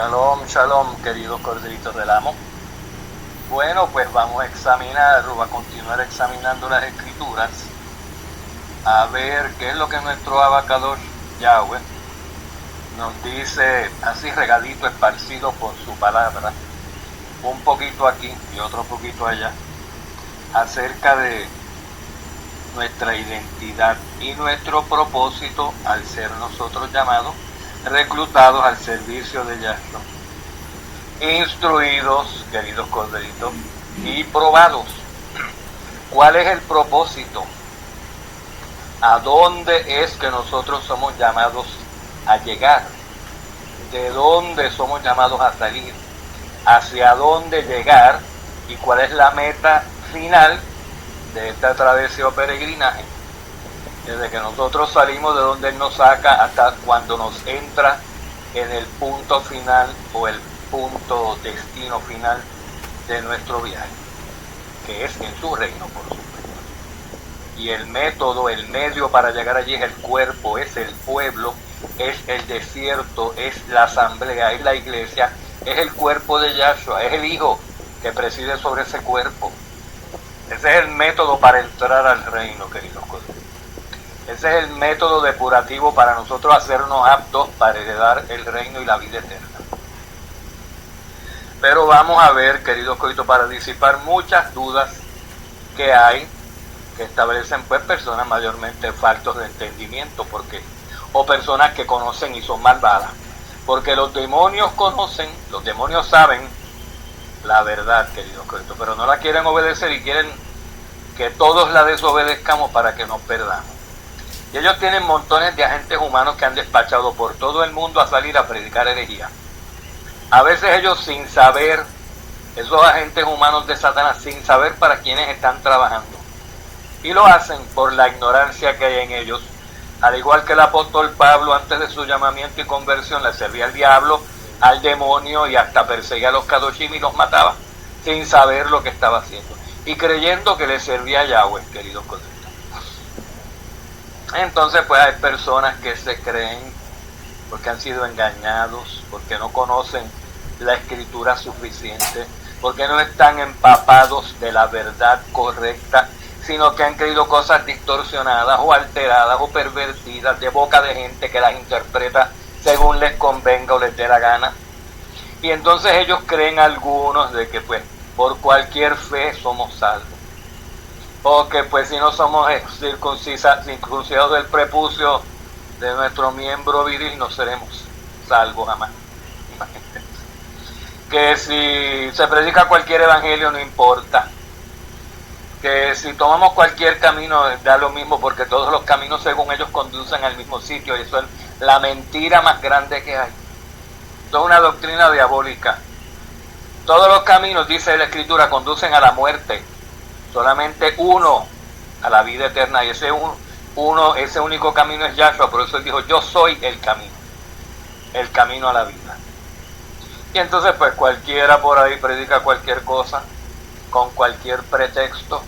Shalom, shalom, queridos corderitos del amo. Bueno, pues vamos a examinar o a continuar examinando las escrituras, a ver qué es lo que nuestro abacadosh Yahweh nos dice, así regadito, esparcido por su palabra, un poquito aquí y otro poquito allá, acerca de nuestra identidad y nuestro propósito al ser nosotros llamados, reclutados al servicio de Yahshua, instruidos, queridos corderitos, y probados. ¿Cuál es el propósito? ¿A dónde es que nosotros somos llamados a llegar? ¿De dónde somos llamados a salir? ¿Hacia dónde llegar? ¿Y cuál es la meta final de esta travesía o peregrinaje? Desde que nosotros salimos de donde Él nos saca hasta cuando nos entra en el punto final o el punto destino final de nuestro viaje, que es en su reino, por supuesto. Y el método, el medio para llegar allí es el cuerpo, es el pueblo, es el desierto, es la asamblea, es la iglesia, es el cuerpo de Yahshua, es el Hijo que preside sobre ese cuerpo. Ese es el método para entrar al reino, queridos colegas. Ese es el método depurativo para nosotros hacernos aptos para heredar el reino y la vida eterna. Pero vamos a ver, queridos coitos, para disipar muchas dudas que hay, que establecen pues personas mayormente faltos de entendimiento, o personas que conocen y son malvadas. Porque los demonios conocen, los demonios saben la verdad, queridos coitos, pero no la quieren obedecer y quieren que todos la desobedezcamos para que nos perdamos. Y ellos tienen montones de agentes humanos que han despachado por todo el mundo a salir a predicar herejía. A veces ellos sin saber, esos agentes humanos de Satanás, sin saber para quiénes están trabajando. Y lo hacen por la ignorancia que hay en ellos. Al igual que el apóstol Pablo, antes de su llamamiento y conversión, le servía al diablo, al demonio y hasta perseguía a los kadoshim y los mataba, sin saber lo que estaba haciendo. Y creyendo que le servía a Yahweh, queridos colegas. Entonces pues hay personas que se creen porque han sido engañados, porque no conocen la escritura suficiente, porque no están empapados de la verdad correcta, sino que han creído cosas distorsionadas o alteradas o pervertidas de boca de gente que las interpreta según les convenga o les dé la gana. Y entonces ellos creen algunos de que pues por cualquier fe somos salvos. O que pues si no somos circuncidados del prepucio de nuestro miembro viril no seremos salvos jamás. Que si se predica cualquier evangelio no importa. Que si tomamos cualquier camino da lo mismo, porque todos los caminos según ellos conducen al mismo sitio, y eso es la mentira más grande que hay. Esto es una doctrina diabólica. Todos los caminos, dice la escritura, conducen a la muerte. Solamente uno a la vida eterna, y ese único camino es Yahshua. Por eso él dijo: yo soy el camino a la vida. Y entonces pues cualquiera por ahí predica cualquier cosa, con cualquier pretexto,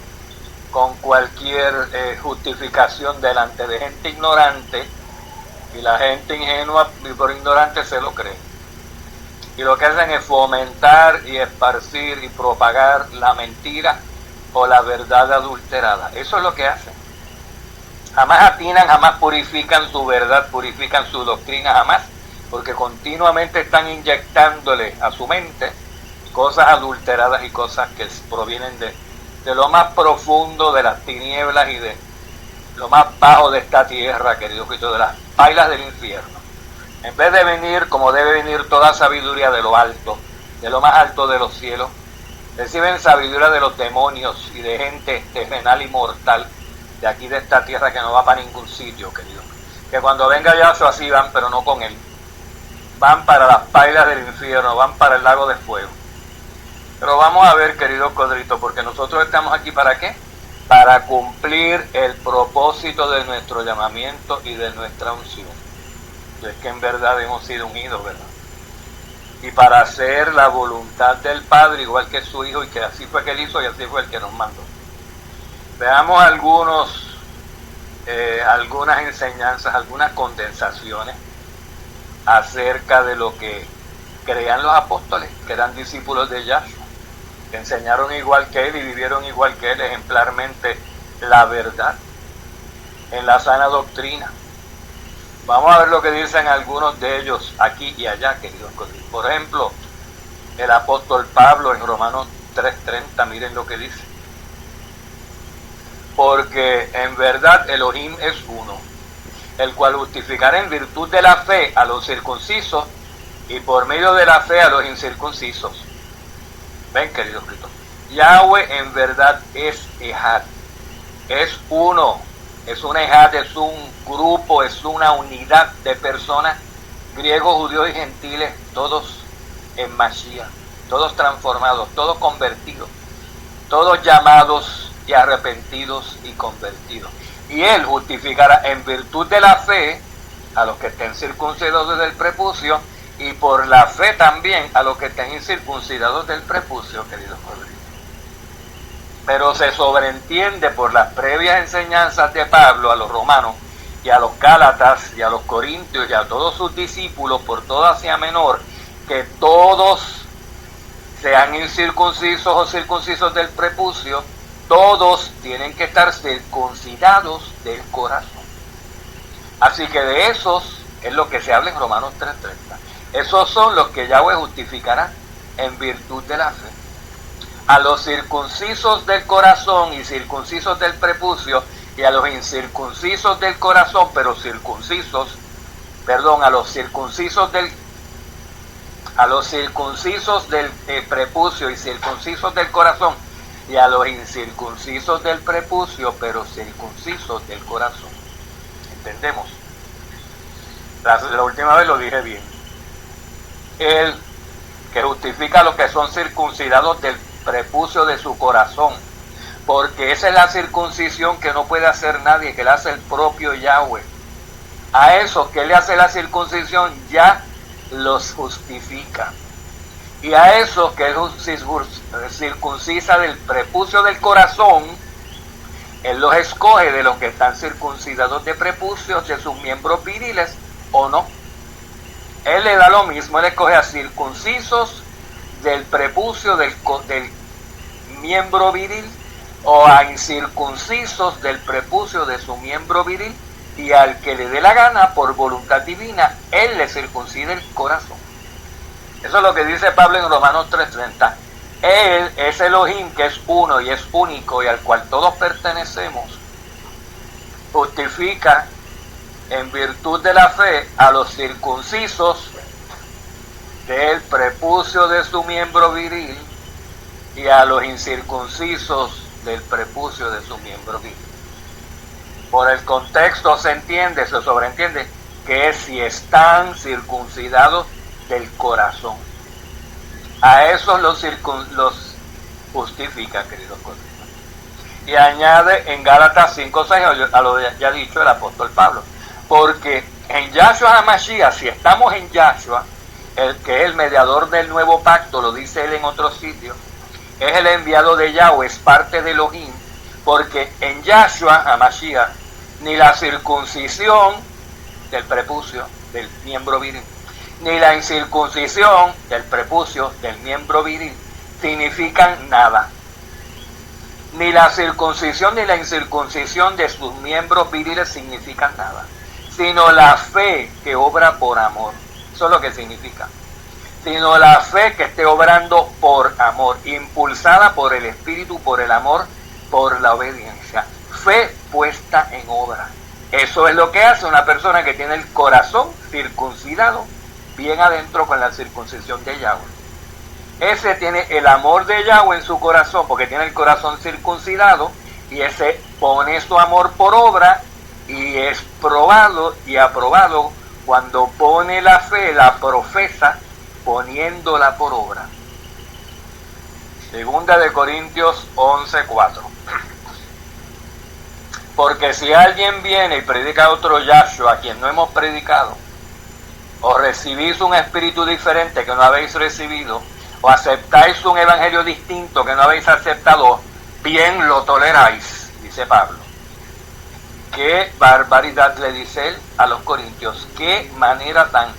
con cualquier justificación delante de gente ignorante, y la gente ingenua y por ignorante se lo cree. Y lo que hacen es fomentar y esparcir y propagar la mentira o la verdad adulterada. Eso es lo que hacen. Jamás atinan, jamás purifican su verdad, purifican su doctrina, jamás, porque continuamente están inyectándole a su mente cosas adulteradas y cosas que provienen de lo más profundo de las tinieblas y de lo más bajo de esta tierra, queridos Cristo, de las pailas del infierno. En vez de venir como debe venir toda sabiduría de lo alto, de lo más alto de los cielos, reciben sabiduría de los demonios y de gente terrenal y mortal de aquí de esta tierra que no va para ningún sitio, querido. Que cuando venga Yahshua así van, pero no con él. Van para las pailas del infierno, van para el lago de fuego. Pero vamos a ver, queridos codritos, porque nosotros estamos aquí ¿para qué? Para cumplir el propósito de nuestro llamamiento y de nuestra unción. Es que en verdad hemos sido unidos, ¿verdad? Y para hacer la voluntad del Padre, igual que su Hijo, y que así fue que Él hizo y así fue el que nos mandó. Veamos algunas enseñanzas, algunas condensaciones acerca de lo que creían los apóstoles, que eran discípulos de Yahshua, que enseñaron igual que él y vivieron igual que él ejemplarmente la verdad en la sana doctrina. Vamos a ver lo que dicen algunos de ellos aquí y allá, queridos colegas. Por ejemplo, el apóstol Pablo en Romanos 3:30, miren lo que dice. Porque en verdad Elohim es uno, el cual justificará en virtud de la fe a los circuncisos y por medio de la fe a los incircuncisos. Ven, queridos Cristo, Yahweh en verdad es Ejad, es uno, es un Ejad, es un grupo, es una unidad de personas, griegos, judíos y gentiles, todos en Mashiach, todos transformados, todos convertidos, todos llamados y arrepentidos y convertidos. Y él justificará en virtud de la fe a los que estén circuncidados del prepucio y por la fe también a los que estén incircuncidados del prepucio, queridos colegas. Pero se sobreentiende por las previas enseñanzas de Pablo a los romanos y a los gálatas y a los corintios y a todos sus discípulos por toda Asia Menor, que todos sean incircuncisos o circuncisos del prepucio, todos tienen que estar circuncidados del corazón. Así que de esos es lo que se habla en Romanos 3:30. Esos son los que Yahweh justificará en virtud de la fe. A los circuncisos del corazón y circuncisos del prepucio, y a los incircuncisos del corazón, pero circuncisos, a los circuncisos del prepucio y circuncisos del corazón, y a los incircuncisos del prepucio, pero circuncisos del corazón. ¿Entendemos? La última vez lo dije bien. El que justifica a los que son circuncidados del prepucio de su corazón, porque esa es la circuncisión que no puede hacer nadie, que la hace el propio Yahweh. A esos que le hace la circuncisión ya los justifica, y a esos que él circuncisa del prepucio del corazón, él los escoge de los que están circuncidados de prepucios de sus miembros viriles o no. Él le da lo mismo, él escoge a circuncisos del prepucio del miembro viril o a incircuncisos del prepucio de su miembro viril, y al que le dé la gana por voluntad divina, él le circuncida el corazón. Eso es lo que dice Pablo en Romanos 3:30. Él es Elohim, que es uno y es único y al cual todos pertenecemos, justifica en virtud de la fe a los circuncisos del prepucio de su miembro viril y a los incircuncisos del prepucio de su miembro viril. Por el contexto se entiende, se sobreentiende que si están circuncidados del corazón, a esos los justifica, queridos colegas. Y añade en Gálatas 5:6 a lo ya dicho el apóstol Pablo, porque en Yahshua HaMashiach, si estamos en Yahshua, el que es el mediador del nuevo pacto, lo dice él en otros sitios, es el enviado de Yahweh, es parte de Elohim, porque en Yahshua HaMashiach ni la circuncisión del prepucio del miembro viril, ni la incircuncisión del prepucio del miembro viril significan nada. Ni la circuncisión ni la incircuncisión de sus miembros viriles significan nada, sino la fe que obra por amor. Eso es lo que significa. Sino la fe que esté obrando por amor, impulsada por el Espíritu, por el amor, por la obediencia. Fe puesta en obra. Eso es lo que hace una persona que tiene el corazón circuncidado bien adentro con la circuncisión de Yahweh. Ese tiene el amor de Yahweh en su corazón porque tiene el corazón circuncidado, y ese pone su amor por obra y es probado y aprobado cuando pone la fe, la profesa poniéndola por obra. Segunda de Corintios 11:4. Porque si alguien viene y predica a otro Yahshua a quien no hemos predicado, o recibís un espíritu diferente que no habéis recibido, o aceptáis un evangelio distinto que no habéis aceptado, bien lo toleráis, dice Pablo. Qué barbaridad le dice él a los corintios, qué manera tan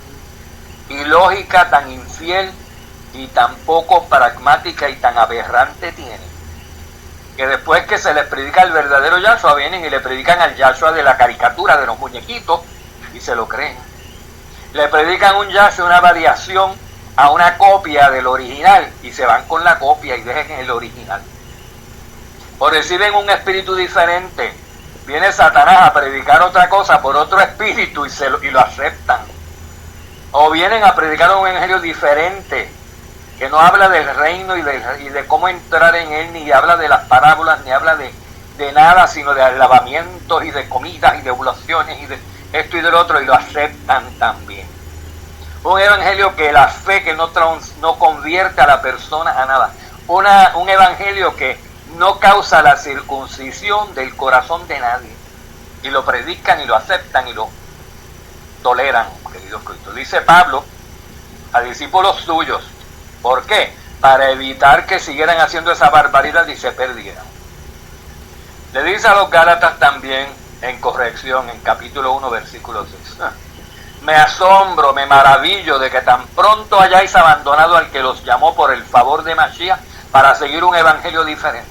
ilógica, tan infiel y tan poco pragmática y tan aberrante tienen, que después que se les predica el verdadero Yahshua, vienen y le predican al Yahshua de la caricatura, de los muñequitos, y se lo creen. Le predican un Yahshua, una variación a una copia del original, y se van con la copia y dejan el original. O reciben un espíritu diferente, viene Satanás a predicar otra cosa por otro espíritu y lo aceptan. O vienen a predicar un evangelio diferente, que no habla del reino y de cómo entrar en él, ni habla de las parábolas, ni habla de nada, sino de lavamientos y de comidas y de oblaciones y de esto y del otro, y lo aceptan también. Un evangelio que la fe que no convierte a la persona a nada. Un evangelio que no causa la circuncisión del corazón de nadie. Y lo predican y lo aceptan y lo toleran, queridos Cristo. Dice Pablo a discípulos suyos, ¿por qué? Para evitar que siguieran haciendo esa barbaridad y se perdieran. Le dice a los Gálatas también, en corrección, en capítulo 1, versículo 6. Me asombro, me maravillo de que tan pronto hayáis abandonado al que los llamó por el favor de Mashiach para seguir un evangelio diferente.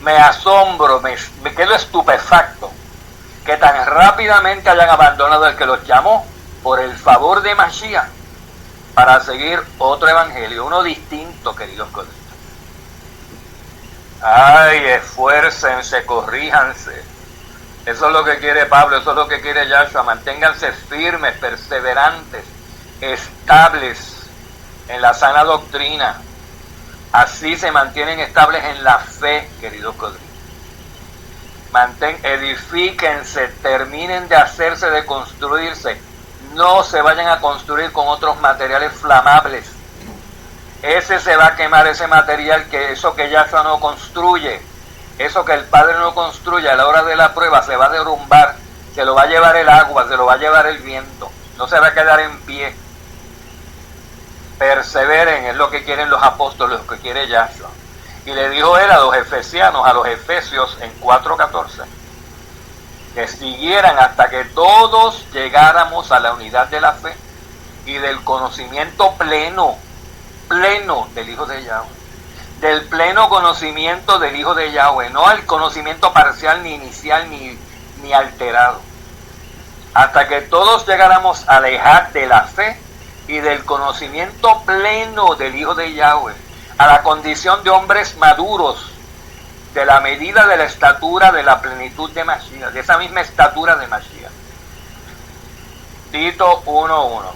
Me asombro, me quedo estupefacto que tan rápidamente hayan abandonado al que los llamó por el favor de Mashiach para seguir otro evangelio, uno distinto, queridos colegas. Ay, esfuércense, corríjanse. Eso es lo que quiere Pablo, eso es lo que quiere Yahshua. Manténganse firmes, perseverantes, estables en la sana doctrina. Así se mantienen estables en la fe, queridos colegas. Edifíquense, terminen de hacerse, de construirse. No se vayan a construir con otros materiales flamables. Ese se va a quemar, ese material, eso que Yahshua no construye. Eso que el Padre no construye a la hora de la prueba se va a derrumbar, se lo va a llevar el agua, se lo va a llevar el viento, no se va a quedar en pie. Perseveren, es lo que quieren los apóstoles, lo que quiere Yahshua. Y le dijo él a los efesianos, a los efesios en 4:14, que siguieran hasta que todos llegáramos a la unidad de la fe y del conocimiento pleno del Hijo de Yahweh. Del pleno conocimiento del Hijo de Yahweh, no al conocimiento parcial, ni inicial, ni alterado. Hasta que todos llegáramos a dejar de la fe y del conocimiento pleno del Hijo de Yahweh, a la condición de hombres maduros, de la medida de la estatura de la plenitud de Mashiach, de esa misma estatura de Mashiach. Tito 1:1.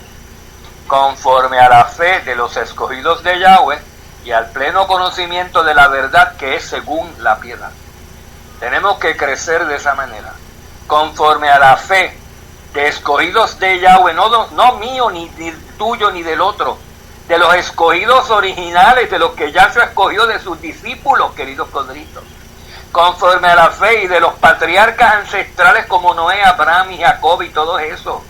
Conforme a la fe de los escogidos de Yahweh, y al pleno conocimiento de la verdad que es según la piedad. Tenemos que crecer de esa manera, conforme a la fe de escogidos de Yahweh, no mío, ni tuyo, ni del otro, de los escogidos originales, de los que Yahshua escogió de sus discípulos, queridos codritos, conforme a la fe y de los patriarcas ancestrales como Noé, Abraham y Jacob y todo eso.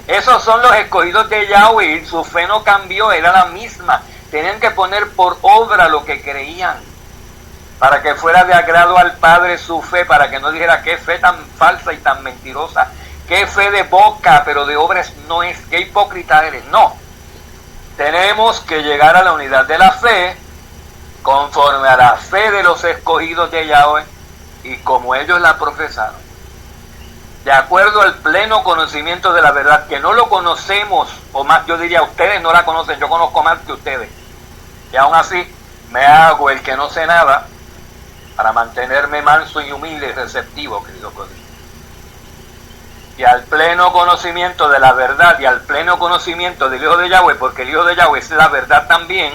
Esos son los escogidos de Yahweh y su fe no cambió, era la misma. Tenían que poner por obra lo que creían, para que fuera de agrado al Padre su fe, para que no dijera qué fe tan falsa y tan mentirosa, qué fe de boca, pero de obras no es, qué hipócrita eres. No, tenemos que llegar a la unidad de la fe, conforme a la fe de los escogidos de Yahweh, y como ellos la profesaron, de acuerdo al pleno conocimiento de la verdad, que no lo conocemos, o más, yo diría, ustedes no la conocen, yo conozco más que ustedes, y aún así me hago el que no sé nada para mantenerme manso y humilde y receptivo, querido colega. Y al pleno conocimiento de la verdad y al pleno conocimiento del Hijo de Yahweh, porque el Hijo de Yahweh es la verdad también.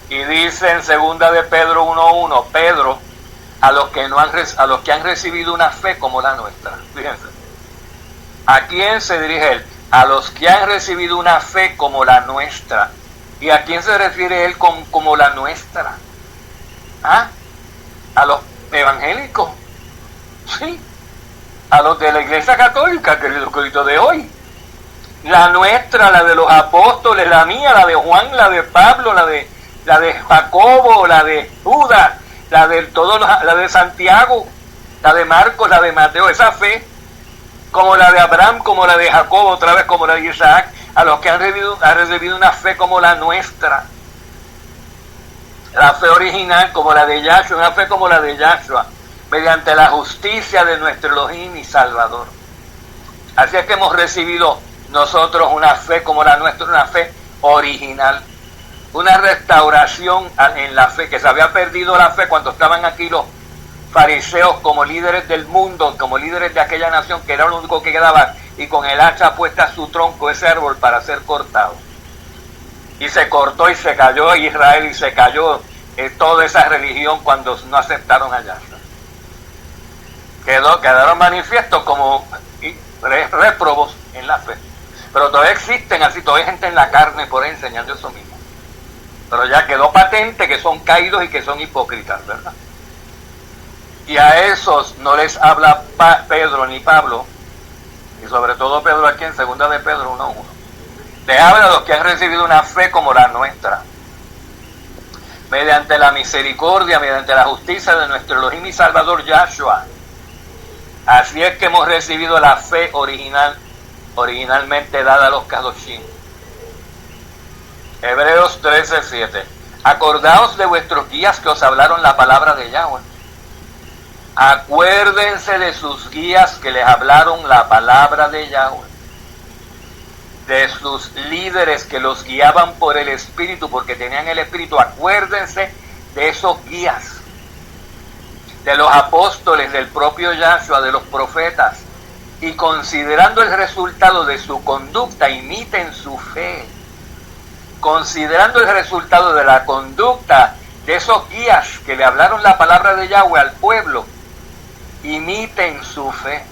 Y dice en 2 de Pedro 1:1, Pedro, a los que han recibido una fe como la nuestra. Fíjense, ¿a quién se dirige él? A los que han recibido una fe como la nuestra. ¿Y a quién se refiere él como la nuestra? ¿Ah? A los evangélicos, sí, a los de la Iglesia Católica, querido Cristo de hoy. La nuestra, la de los apóstoles, la mía, la de Juan, la de Pablo, la de Jacobo, la de Judas, la de Santiago, la de Marcos, la de Mateo. Esa fe como la de Abraham, como la de Jacob, otra vez como la de Isaac, a los que han recibido una fe como la nuestra. La fe original como la de Yahshua, una fe como la de Yahshua, mediante la justicia de nuestro Elohim y Salvador. Así es que hemos recibido nosotros una fe como la nuestra, una fe original, una restauración en la fe, que se había perdido la fe cuando estaban aquí los fariseos como líderes del mundo, como líderes de aquella nación, que era lo único que quedaba, y con el hacha puesta a su tronco ese árbol para ser cortado. Y se cortó y se cayó Israel y se cayó toda esa religión cuando no aceptaron a Yahshua. Quedaron manifiestos como réprobos en la fe. Pero todavía existen así, todavía hay gente en la carne por ahí enseñando eso mismo. Pero ya quedó patente que son caídos y que son hipócritas, ¿verdad? Y a esos no les habla Pedro ni Pablo, y sobre todo Pedro aquí en 2 de Pedro 1:1. Le habla a los que han recibido una fe como la nuestra, mediante la misericordia, mediante la justicia de nuestro Elohim y Salvador Yahshua. Así es que hemos recibido la fe originalmente dada a los Kadoshim. Hebreos 13:7. Acordaos de vuestros guías que os hablaron la palabra de Yahweh. Acuérdense de sus guías que les hablaron la palabra de Yahweh. De sus líderes que los guiaban por el Espíritu, porque tenían el Espíritu. Acuérdense de esos guías. De los apóstoles, del propio Yahshua, de los profetas. Y considerando el resultado de su conducta, imiten su fe. Considerando el resultado de la conducta de esos guías que le hablaron la palabra de Yahweh al pueblo, imiten su fe.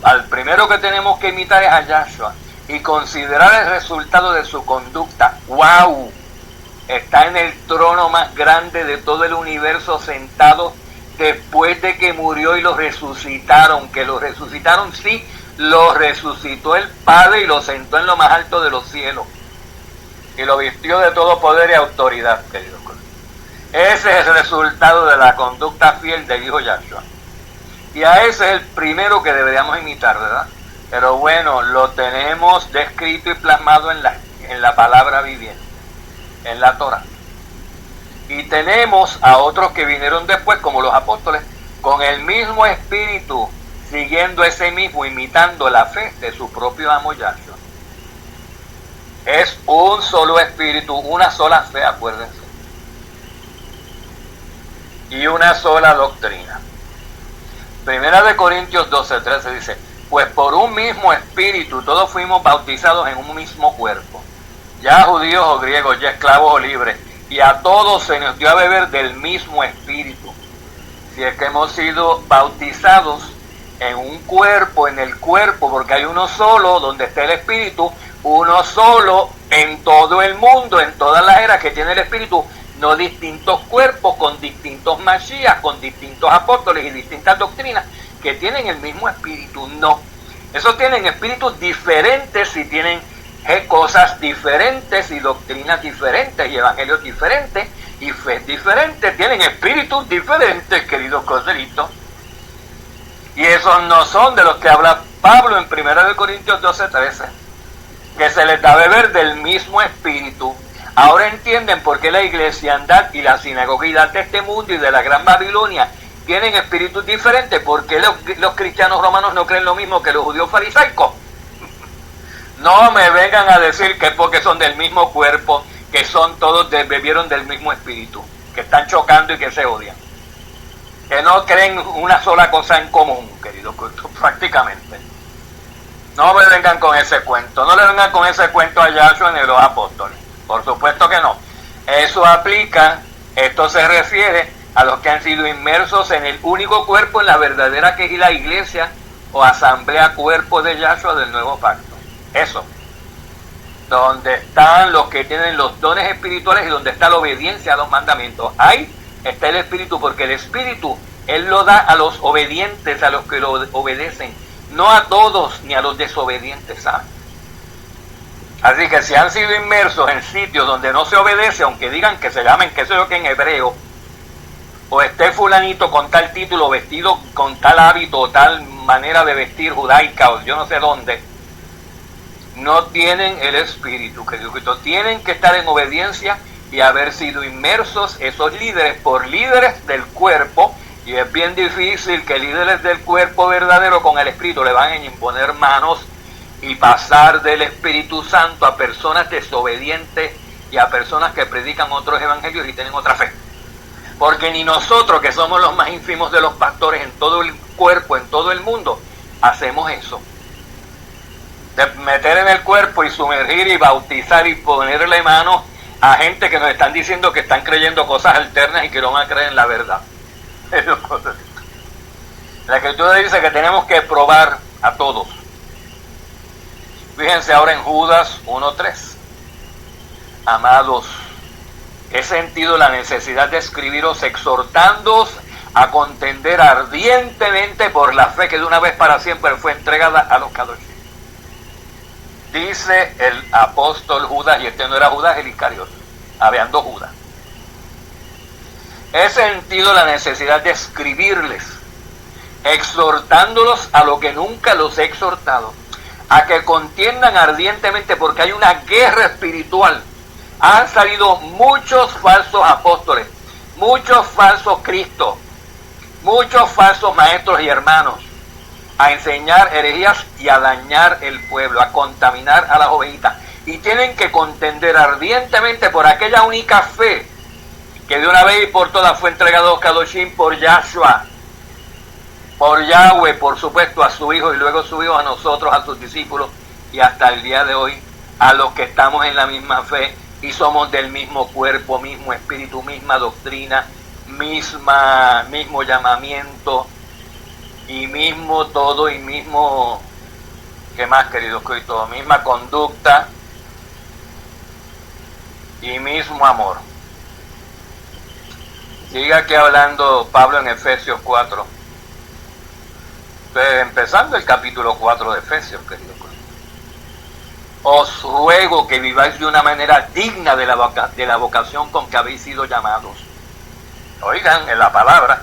Al primero que tenemos que imitar es a Yahshua y considerar el resultado de su conducta. ¡Wow! Está en el trono más grande de todo el universo sentado después de que murió y lo resucitaron. Que lo resucitaron, sí, lo resucitó el Padre y lo sentó en lo más alto de los cielos. Y lo vistió de todo poder y autoridad, queridos. Ese es el resultado de la conducta fiel del Hijo Yahshua. Y a ese es el primero que deberíamos imitar, ¿verdad? Pero bueno, lo tenemos descrito y plasmado en la palabra viviente, en la Torah. Y tenemos a otros que vinieron después, como los apóstoles, con el mismo espíritu, siguiendo ese mismo, imitando la fe de su propio amo Yahshua. Es un solo espíritu, una sola fe, acuérdense. Y una sola doctrina. Primera de Corintios 12:13 dice: pues por un mismo espíritu todos fuimos bautizados en un mismo cuerpo, ya judíos o griegos, ya esclavos o libres, y a todos se nos dio a beber del mismo espíritu. Si es que hemos sido bautizados en un cuerpo, en el cuerpo, porque hay uno solo donde está el espíritu, uno solo en todo el mundo, en todas las eras que tiene el espíritu, no distintos cuerpos con distintos Mashiach, con distintos apóstoles y distintas doctrinas que tienen el mismo espíritu. No, esos tienen espíritus diferentes y tienen cosas diferentes y doctrinas diferentes y evangelios diferentes y fe diferentes, tienen espíritus diferentes, queridos corderitos. Y esos no son de los que habla Pablo en 1 Corintios 12:13, que se les da a beber del mismo espíritu. Ahora entienden por qué la iglesiandad y la sinagogidad de este mundo y de la Gran Babilonia tienen espíritus diferentes. ¿Por qué los cristianos romanos no creen lo mismo que los judíos farisaicos? No me vengan a decir que es porque son del mismo cuerpo, que son todos bebieron del mismo espíritu, que están chocando y que se odian. Que no creen una sola cosa en común, queridos, prácticamente. No me vengan con ese cuento, no le vengan con ese cuento a Yahshua ni a los apóstoles. Por supuesto que no. Eso aplica, esto se refiere a los que han sido inmersos en el único cuerpo, en la verdadera que es la iglesia o asamblea cuerpo de Yahshua del nuevo pacto. Eso. Donde están los que tienen los dones espirituales y donde está la obediencia a los mandamientos. Ahí está el espíritu, porque el espíritu Él lo da a los obedientes, a los que lo obedecen, no a todos ni a los desobedientes, ¿saben? Así que si han sido inmersos en sitios donde no se obedece, aunque digan que se llamen, qué sé yo, que en hebreo, o esté fulanito con tal título, vestido con tal hábito o tal manera de vestir judaica o yo no sé dónde, no tienen el Espíritu, querido Cristo. Tienen que estar en obediencia y haber sido inmersos esos líderes por líderes del cuerpo, y es bien difícil que líderes del cuerpo verdadero con el Espíritu le van a imponer manos y pasar del Espíritu Santo a personas desobedientes y a personas que predican otros evangelios y tienen otra fe. Porque ni nosotros, que somos los más ínfimos de los pastores en todo el cuerpo, en todo el mundo, hacemos eso. De meter en el cuerpo y sumergir y bautizar y ponerle mano a gente que nos están diciendo que están creyendo cosas alternas y que no van a creer en la verdad. La Escritura dice que tenemos que probar a todos. Fíjense ahora en Judas 1:3. Amados, he sentido la necesidad de escribiros exhortándoos a contender ardientemente por la fe que de una vez para siempre fue entregada a los Kadoshim. Dice el apóstol Judas, y este no era Judas el Iscariote, habían dos Judas. He sentido la necesidad de escribirles, exhortándolos a lo que nunca los he exhortado, a que contiendan ardientemente, porque hay una guerra espiritual. Han salido muchos falsos apóstoles, muchos falsos Cristos, muchos falsos maestros y hermanos, a enseñar herejías y a dañar el pueblo, a contaminar a las ovejitas. Y tienen que contender ardientemente por aquella única fe que de una vez y por todas fue entregado a los Kadoshim por Yahshua, por Yahweh, por supuesto, a su Hijo, y luego su Hijo a nosotros, a sus discípulos, y hasta el día de hoy a los que estamos en la misma fe y somos del mismo cuerpo, mismo espíritu, misma doctrina, mismo llamamiento, y mismo todo, y mismo, ¿qué más, queridos Cristo? Misma conducta y mismo amor. Sigue aquí hablando Pablo en Efesios 4. Empezando el capítulo 4 de Efesios, queridos Cristo. Os ruego que viváis de una manera digna de la vocación con que habéis sido llamados. Oigan en la palabra.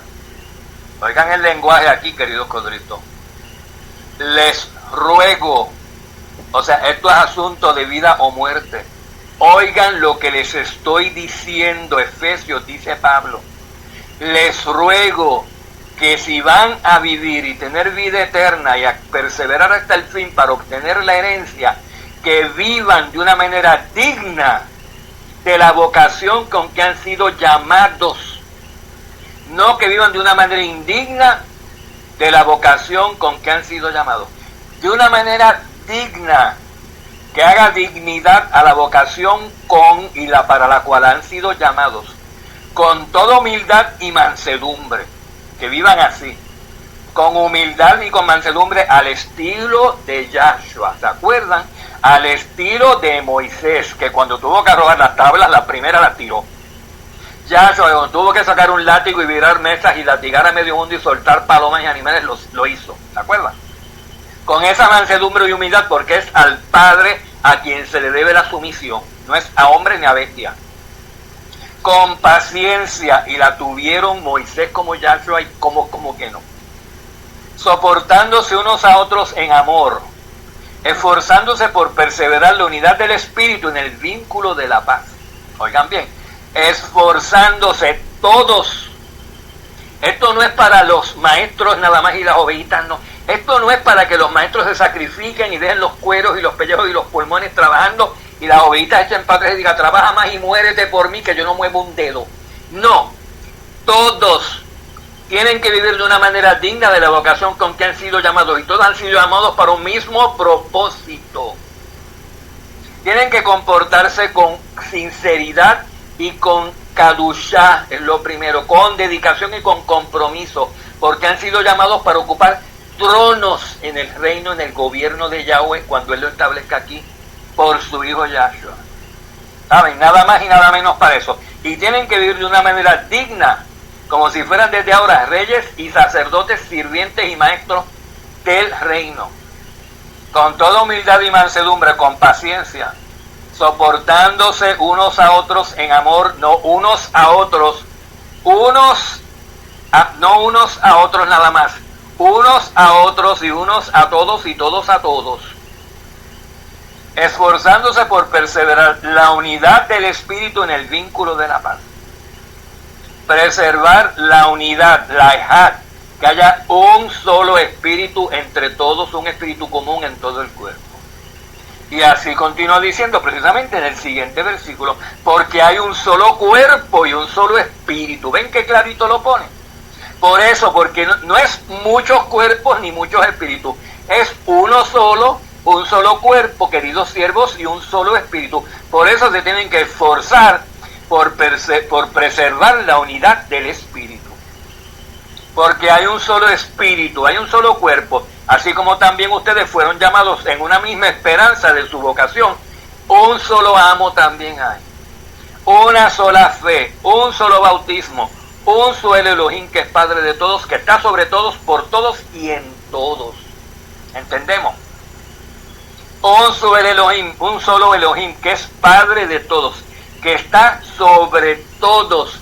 Oigan el lenguaje aquí, queridos codritos. Les ruego, o sea, esto es asunto de vida o muerte. Oigan lo que les estoy diciendo, Efesios, dice Pablo. Les ruego que si van a vivir y tener vida eterna y a perseverar hasta el fin para obtener la herencia, que vivan de una manera digna de la vocación con que han sido llamados. No que vivan de una manera indigna de la vocación con que han sido llamados. De una manera digna, que haga dignidad a la vocación con y para la cual han sido llamados. Con toda humildad y mansedumbre. Que vivan así. Con humildad y con mansedumbre al estilo de Yahshua. ¿Se acuerdan? Al estilo de Moisés, que cuando tuvo que arrojar las tablas, la primera la tiró. Yahshua, cuando tuvo que sacar un látigo y virar mesas y latigar a medio mundo y soltar palomas y animales, lo hizo. ¿Se acuerdan? Con esa mansedumbre y humildad, porque es al Padre a quien se le debe la sumisión. No es a hombre ni a bestia. Con paciencia, y la tuvieron Moisés como Yahshua, y como que no. Soportándose unos a otros en amor, esforzándose por perseverar la unidad del Espíritu en el vínculo de la paz. Oigan bien, esforzándose todos. Esto no es para los maestros nada más y las ovejitas, no. Esto no es para que los maestros se sacrifiquen y dejen los cueros y los pellejos y los pulmones trabajando y las ovejitas echen para atrás y digan, trabaja más y muérete por mí que yo no muevo un dedo. No, todos tienen que vivir de una manera digna de la vocación con que han sido llamados, y todos han sido llamados para un mismo propósito. Tienen que comportarse con sinceridad y con kadushá, es lo primero, con dedicación y con compromiso, porque han sido llamados para ocupar tronos en el reino, en el gobierno de Yahweh, cuando Él lo establezca aquí, por su Hijo Yahshua. ¿Saben? Nada más y nada menos para eso. Y tienen que vivir de una manera digna, como si fueran desde ahora reyes y sacerdotes, sirvientes y maestros del reino. Con toda humildad y mansedumbre, con paciencia, soportándose unos a otros en amor, no unos a otros, unos no unos a otros nada más, unos a otros y unos a todos y todos a todos, esforzándose por perseverar la unidad del Espíritu en el vínculo de la paz. Preservar la unidad, la ejad, que haya un solo espíritu entre todos, un espíritu común en todo el cuerpo. Y así continúa diciendo precisamente en el siguiente versículo, porque hay un solo cuerpo y un solo espíritu. ¿Ven qué clarito lo pone? Por eso, porque no es muchos cuerpos ni muchos espíritus, es uno solo, un solo cuerpo, queridos siervos, y un solo espíritu. Por eso se tienen que esforzar por preservar la unidad del espíritu. Porque hay un solo espíritu, hay un solo cuerpo, así como también ustedes fueron llamados en una misma esperanza de su vocación. Un solo amo también hay, una sola fe, un solo bautismo, un solo Elohim que es Padre de todos, que está sobre todos, por todos y en todos. ¿Entendemos? Un solo Elohim que es Padre de todos, que está sobre todos.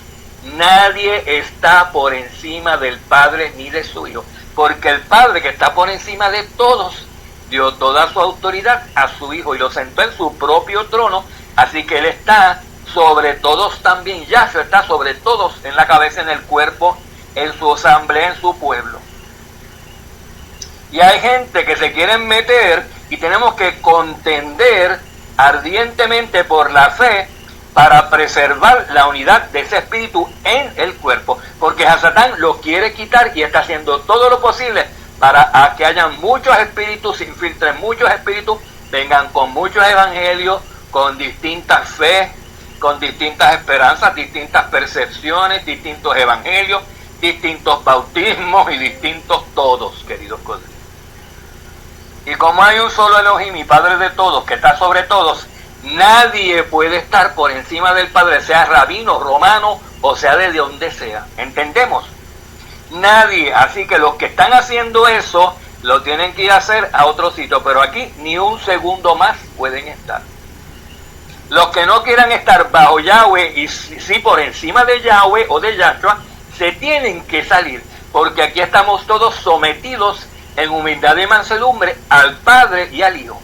Nadie está por encima del Padre ni de su Hijo, porque el Padre, que está por encima de todos, dio toda su autoridad a su Hijo y lo sentó en su propio trono, así que Él está sobre todos también. Yahshua está sobre todos, en la cabeza, en el cuerpo, en su asamblea, en su pueblo. Y hay gente que se quieren meter y tenemos que contender ardientemente por la fe para preservar la unidad de ese espíritu en el cuerpo, porque a Satán lo quiere quitar y está haciendo todo lo posible para que hayan muchos espíritus, se infiltren muchos espíritus, vengan con muchos evangelios, con distintas fe, con distintas esperanzas, distintas percepciones, distintos evangelios, distintos bautismos y distintos todos, queridos colegas. Y como hay un solo Elohim y Padre de todos, que está sobre todos, nadie puede estar por encima del Padre, sea rabino, romano, o sea de donde sea. ¿Entendemos? Nadie. Así que los que están haciendo eso, lo tienen que ir a hacer a otro sitio, pero aquí ni un segundo más pueden estar. Los que no quieran estar bajo Yahweh y sí por encima de Yahweh o de Yahshua, se tienen que salir, porque aquí estamos todos sometidos en humildad y mansedumbre al Padre y al Hijo.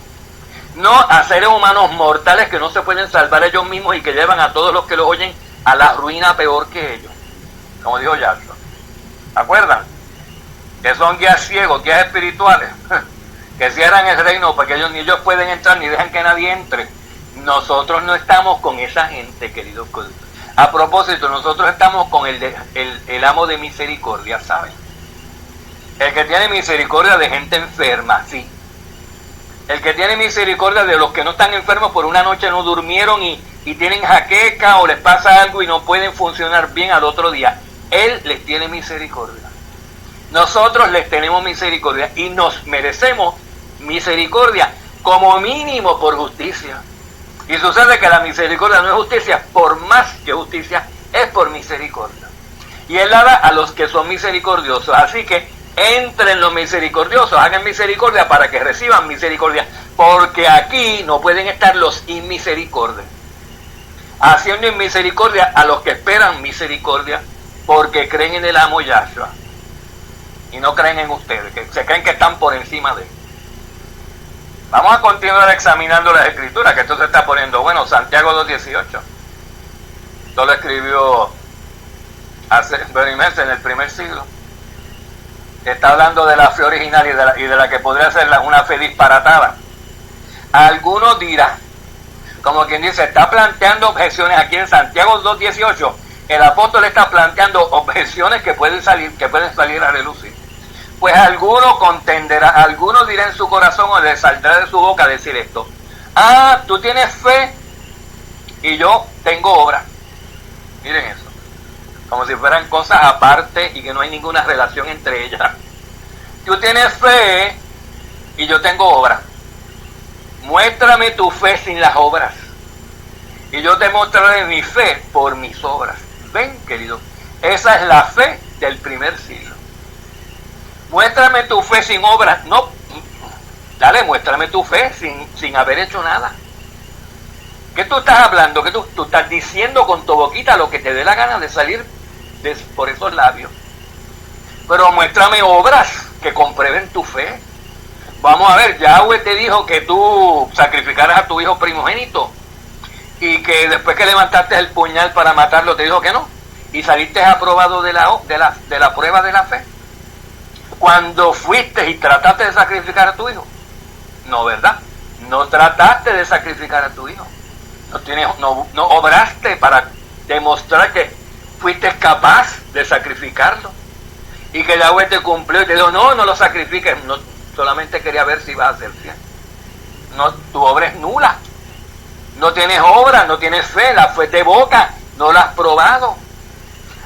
No a seres humanos mortales que no se pueden salvar ellos mismos y que llevan a todos los que los oyen a la ruina peor que ellos, como dijo Yahshua. ¿Acuerdan? Que son guías ciegos, guías espirituales, que cierran el reino porque ellos ni ellos pueden entrar ni dejan que nadie entre. Nosotros no estamos con esa gente, queridos. A propósito, nosotros estamos con el amo de misericordia, ¿saben? El que tiene misericordia de gente enferma, sí. El que tiene misericordia de los que no están enfermos por una noche no durmieron y tienen jaqueca o les pasa algo y no pueden funcionar bien al otro día. Él les tiene misericordia. Nosotros les tenemos misericordia y nos merecemos misericordia, como mínimo por justicia. Y sucede que la misericordia no es justicia, por más que justicia, es por misericordia. Y Él la da a los que son misericordiosos. Así que entren los misericordiosos, hagan misericordia para que reciban misericordia, porque aquí no pueden estar los inmisericordios, haciendo inmisericordia a los que esperan misericordia, porque creen en el amo Yahshua y no creen en ustedes, que se creen que están por encima de él. Vamos a continuar examinando las escrituras, que esto se está poniendo bueno. Santiago 2:18, esto lo escribió hace varios meses, en el primer siglo. Está hablando de la fe original y de la que podría ser una fe disparatada. Algunos dirán, como quien dice, está planteando objeciones aquí en Santiago 2:18. El apóstol está planteando objeciones que pueden salir a relucir. Pues alguno contenderá, alguno dirá en su corazón o le saldrá de su boca decir esto: ah, tú tienes fe y yo tengo obra. Miren eso, como si fueran cosas aparte y que no hay ninguna relación entre ellas. Tú tienes fe y yo tengo obra. Muéstrame tu fe sin las obras y yo te mostraré mi fe por mis obras. Ven, querido, esa es la fe del primer siglo. Muéstrame tu fe sin obras. No, dale, muéstrame tu fe sin haber hecho nada. ¿Qué tú estás hablando? ¿Qué tú estás diciendo con tu boquita lo que te dé la gana de salir por esos labios? pero muéstrame obras que comprueben tu fe. Vamos a ver, Yahweh te dijo que tú sacrificaras a tu hijo primogénito y que después que levantaste el puñal para matarlo te dijo que no, y saliste aprobado de la prueba de la fe cuando fuiste y trataste de sacrificar a tu hijo. No, ¿verdad? No trataste de sacrificar a tu hijo, no obraste para demostrar que fuiste capaz de sacrificarlo y que Yahweh te cumplió y te dijo no lo sacrifiques. No, solamente quería ver si ibas a ser fiel. No, tu obra es nula. No tienes obra, no tienes fe, la fe de boca, no la has probado.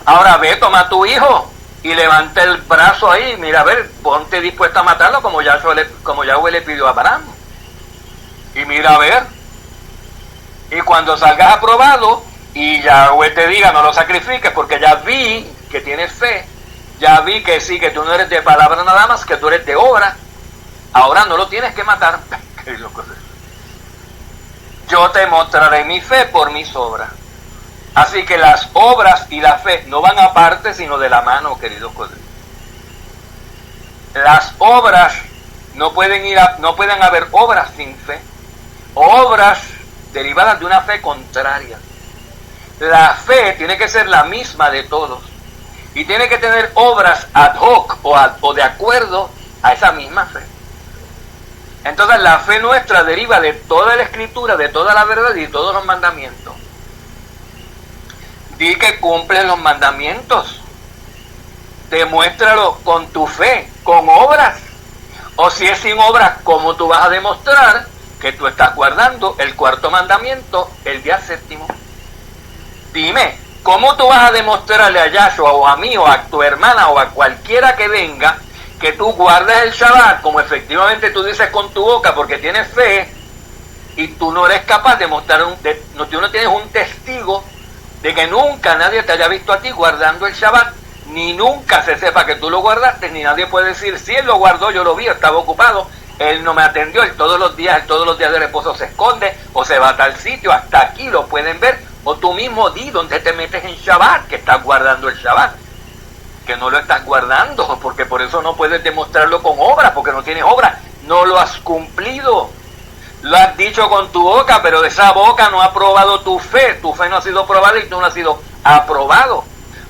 Ahora ve, toma a tu hijo y levanta el brazo ahí, mira, a ver, ponte dispuesto a matarlo como Yahweh le pidió a Abraham. Y mira, a ver. Y cuando salgas aprobado y Yahweh te diga no lo sacrifiques porque ya vi que tienes fe, ya vi que sí, que tú no eres de palabra nada más, que tú eres de obra. Ahora no lo tienes que matar. Qué loco es eso. Yo te mostraré mi fe por mis obras. Así que las obras y la fe no van aparte sino de la mano, queridos colegas. Las obras no pueden haber obras sin fe. Obras derivadas de una fe contraria. La fe tiene que ser la misma de todos y tiene que tener obras ad hoc o de acuerdo a esa misma fe. Entonces la fe nuestra deriva de toda la escritura, de toda la verdad y de todos los mandamientos. Di que cumples los mandamientos, demuéstralo con tu fe, con obras. O si es sin obras, ¿cómo tú vas a demostrar que tú estás guardando el cuarto mandamiento el día séptimo? Dime, ¿cómo tú vas a demostrarle a Yahshua o a mí o a tu hermana o a cualquiera que venga que tú guardas el Shabbat como efectivamente tú dices con tu boca porque tienes fe y tú no eres capaz de mostrar, tú no tienes un testigo de que nunca nadie te haya visto a ti guardando el Shabbat, ni nunca se sepa que tú lo guardaste, ni nadie puede decir, si él lo guardó, yo lo vi, estaba ocupado, él no me atendió, él todos los días de reposo se esconde, o se va a tal sitio, hasta aquí lo pueden ver, o tú mismo di donde te metes en Shabbat, que estás guardando el Shabbat, que no lo estás guardando, porque por eso no puedes demostrarlo con obra, porque no tienes obra, no lo has cumplido. Lo has dicho con tu boca, pero de esa boca no ha probado tu fe no ha sido probada y tú no has sido aprobado.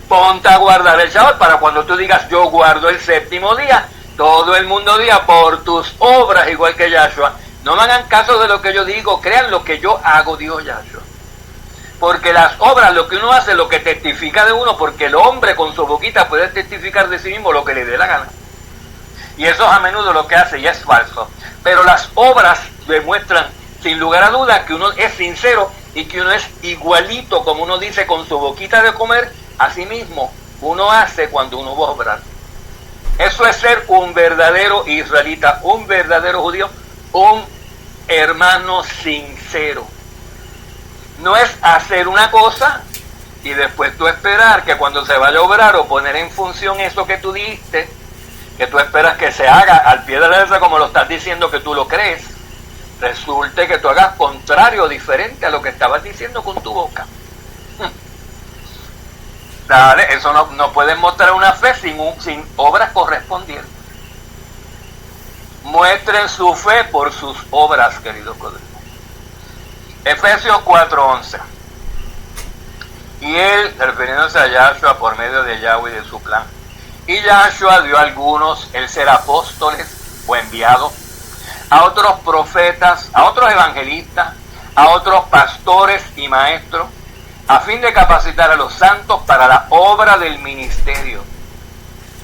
Ponte a guardar el Shabbat para cuando tú digas yo guardo el séptimo día, todo el mundo diga por tus obras, igual que Yahshua. No me hagan caso de lo que yo digo, crean lo que yo hago, dijo Yahshua. Porque las obras, lo que uno hace, lo que testifica de uno, porque el hombre con su boquita puede testificar de sí mismo lo que le dé la gana. Y eso es a menudo lo que hace y es falso. Pero las obras demuestran sin lugar a dudas que uno es sincero y que uno es igualito, como uno dice con su boquita de comer, así mismo uno hace cuando uno va a obrar. Eso es ser un verdadero israelita, un verdadero judío, un hermano sincero. No es hacer una cosa y después tú esperar que cuando se vaya a obrar o poner en función eso que tú diste, que tú esperas que se haga al pie de la letra como lo estás diciendo que tú lo crees, resulte que tú hagas contrario o diferente a lo que estabas diciendo con tu boca. Dale, eso no puedes mostrar una fe sin obras correspondientes. Muestren su fe por sus obras, queridos colegas. Efesios 4:11. Y él, refiriéndose a Yahshua por medio de Yahweh y de su plan. Y Yahshua dio a algunos el ser apóstoles o enviados, a otros profetas, a otros evangelistas, a otros pastores y maestros, a fin de capacitar a los santos para la obra del ministerio.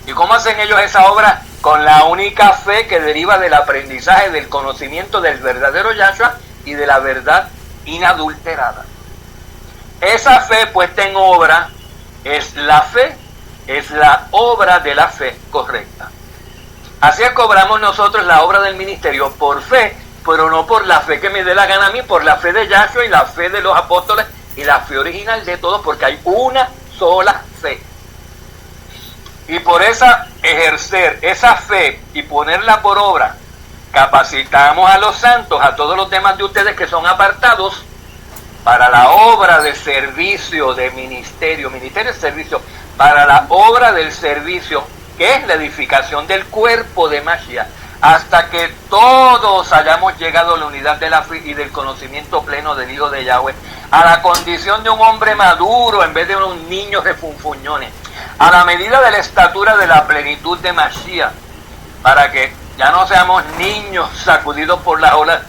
¿Y cómo hacen ellos esa obra? Con la única fe que deriva del aprendizaje, del conocimiento del verdadero Yahshua y de la verdad inadulterada. Esa fe puesta en obra es la fe, es la obra de la fe correcta. Así es, cobramos nosotros la obra del ministerio por fe, pero no por la fe que me dé la gana a mí, por la fe de Yahshua y la fe de los apóstoles y la fe original de todos, porque hay una sola fe. Y por ejercer esa fe y ponerla por obra, capacitamos a los santos, a todos los demás de ustedes que son apartados, para la obra de servicio, de ministerio. Ministerio es servicio, para la obra del servicio que es la edificación del cuerpo de Mashiach, hasta que todos hayamos llegado a la unidad de la fe y del conocimiento pleno del Hijo de Yahweh, a la condición de un hombre maduro en vez de unos niños refunfuñones, a la medida de la estatura de la plenitud de Mashiach, para que ya no seamos niños sacudidos por las olas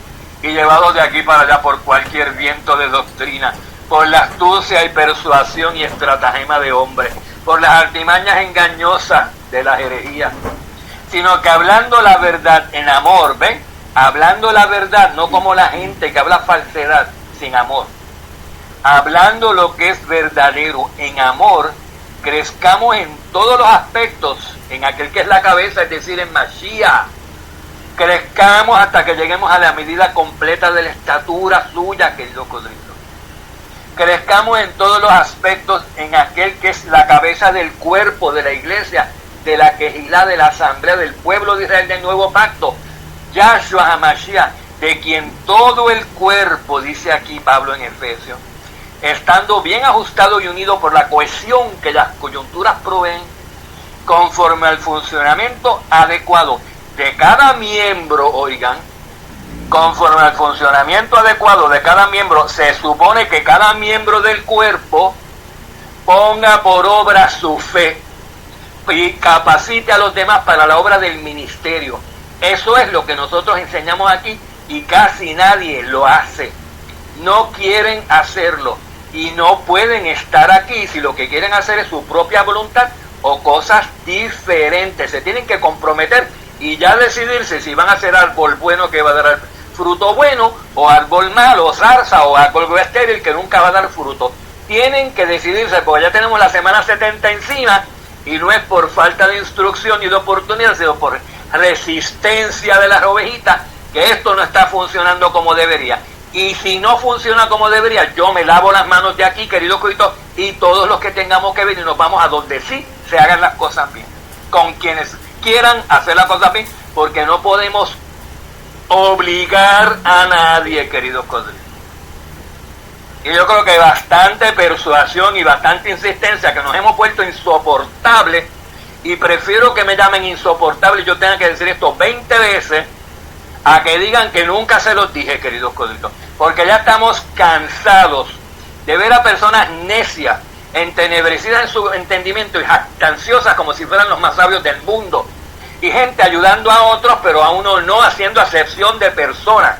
y llevados de aquí para allá por cualquier viento de doctrina, por la astucia y persuasión y estratagema de hombres, por las artimañas engañosas de las herejías, sino que hablando la verdad en amor, ¿ven? Hablando la verdad, no como la gente que habla falsedad, sin amor. Hablando lo que es verdadero en amor, crezcamos en todos los aspectos, en aquel que es la cabeza, es decir, en Mashiach. Crezcamos hasta que lleguemos a la medida completa de la estatura suya, querido Codrito. Crezcamos en todos los aspectos en aquel que es la cabeza del cuerpo de la iglesia, de la quejilá, de la asamblea del pueblo de Israel del nuevo pacto, Yahshua HaMashiach, de quien todo el cuerpo, dice aquí Pablo en Efesios, estando bien ajustado y unido por la cohesión que las coyunturas proveen, conforme al funcionamiento adecuado de cada miembro, oigan, conforme al funcionamiento adecuado de cada miembro, se supone que cada miembro del cuerpo ponga por obra su fe y capacite a los demás para la obra del ministerio. Eso es lo que nosotros enseñamos aquí y casi nadie lo hace. No quieren hacerlo y no pueden estar aquí si lo que quieren hacer es su propia voluntad o cosas diferentes. Se tienen que comprometer y ya decidirse si van a hacer árbol bueno que va a dar fruto bueno, o árbol malo, o zarza, o árbol estéril que nunca va a dar fruto. Tienen que decidirse porque ya tenemos la semana 70 encima y no es por falta de instrucción y de oportunidad, sino por resistencia de las ovejitas que esto no está funcionando como debería. Y si no funciona como debería, yo me lavo las manos de aquí, querido Coito, y todos los que tengamos que venir nos vamos a donde sí se hagan las cosas bien, con quienes quieran hacer las cosas bien, porque no podemos obligar a nadie, queridos Codritos. Y yo creo que hay bastante persuasión y bastante insistencia que nos hemos vuelto insoportables, y prefiero que me llamen insoportable y yo tenga que decir esto 20 veces a que digan que nunca se los dije, queridos Codritos, porque ya estamos cansados de ver a personas necias, entenebrecidas en su entendimiento y jactanciosas como si fueran los más sabios del mundo, y gente ayudando a otros, pero a uno no, haciendo acepción de personas,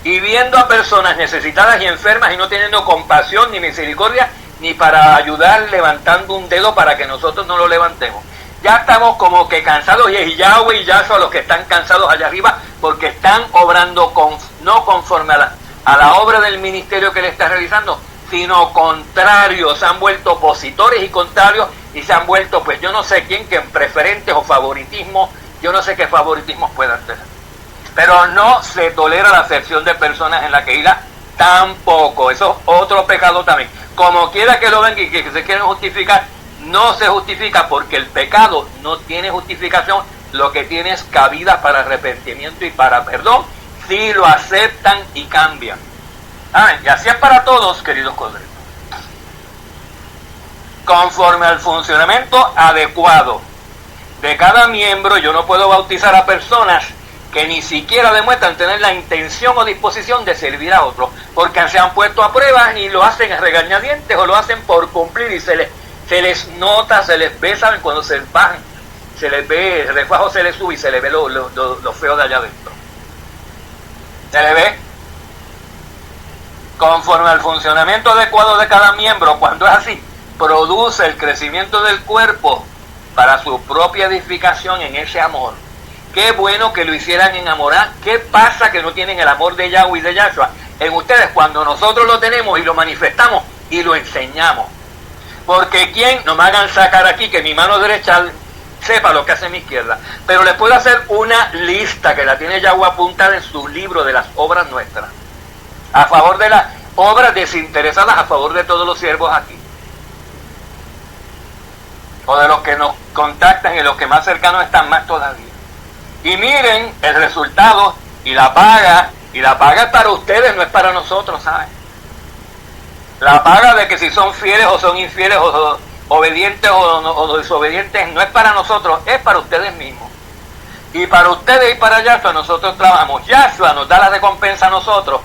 y viendo a personas necesitadas y enfermas y no teniendo compasión ni misericordia ni para ayudar levantando un dedo para que nosotros no lo levantemos. Ya estamos como que cansados, y es Yahweh y Yahshua los que están cansados allá arriba, porque están obrando no conforme a la obra del ministerio que le está realizando, sino contrarios. Se han vuelto opositores y contrarios, y se han vuelto, pues yo no sé quién, que en preferentes o favoritismo, yo no sé qué favoritismos puedan tener. Pero no se tolera la acepción de personas en la Kehilá, tampoco. Eso es otro pecado también. Como quiera que lo ven y que se quieren justificar, no se justifica, porque el pecado no tiene justificación, lo que tiene es cabida para arrepentimiento y para perdón, si lo aceptan y cambian. Y así es para todos, queridos Codritos. Conforme al funcionamiento adecuado de cada miembro, yo no puedo bautizar a personas que ni siquiera demuestran tener la intención o disposición de servir a otros, porque se han puesto a prueba y lo hacen a regañadientes o lo hacen por cumplir, y se les nota, se les ve, ¿saben? Cuando se bajan, se les ve, el refajo se les sube y se les ve lo feo de allá adentro. Se les ve. Conforme al funcionamiento adecuado de cada miembro, cuando es así, produce el crecimiento del cuerpo para su propia edificación en ese amor. Qué bueno que lo hicieran en amor. ¿Qué pasa que no tienen el amor de Yahweh y de Yahshua en ustedes cuando nosotros lo tenemos y lo manifestamos y lo enseñamos? Porque ¿quién? No me hagan sacar aquí que mi mano derecha sepa lo que hace mi izquierda, pero les puedo hacer una lista que la tiene Yahweh apuntada en su libro de las obras nuestras, a favor de las obras desinteresadas, a favor de todos los siervos aquí, o de los que nos contactan y los que más cercanos están más todavía. Y miren el resultado y la paga es para ustedes, no es para nosotros, ¿saben? La paga de que si son fieles o son infieles o obedientes o desobedientes, no es para nosotros, es para ustedes mismos. Y para ustedes y para Yahshua nosotros trabajamos. Yahshua nos da la recompensa a nosotros.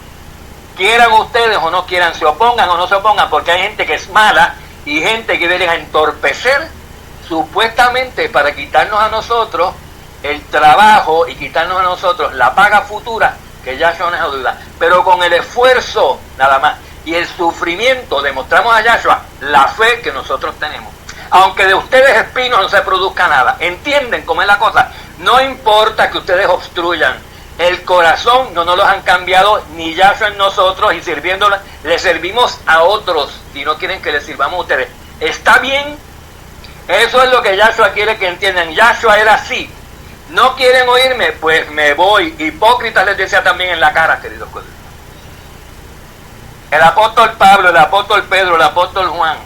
Quieran ustedes o no quieran, se opongan o no se opongan, porque hay gente que es mala y gente que viene a entorpecer supuestamente para quitarnos a nosotros el trabajo y quitarnos a nosotros la paga futura que Yahshua nos ayuda. Pero con el esfuerzo nada más y el sufrimiento demostramos a Yahshua la fe que nosotros tenemos. Aunque de ustedes espinos no se produzca nada. ¿Entienden cómo es la cosa? No importa que ustedes obstruyan. El corazón no nos los han cambiado ni Yahshua en nosotros, y sirviéndoles, le servimos a otros y no quieren que les sirvamos a ustedes. ¿Está bien? Eso es lo que Yahshua quiere que entiendan. Yahshua era así. ¿No quieren oírme? Pues me voy. Hipócritas les decía también en la cara, queridos colegas. El apóstol Pablo, el apóstol Pedro, el apóstol Juan.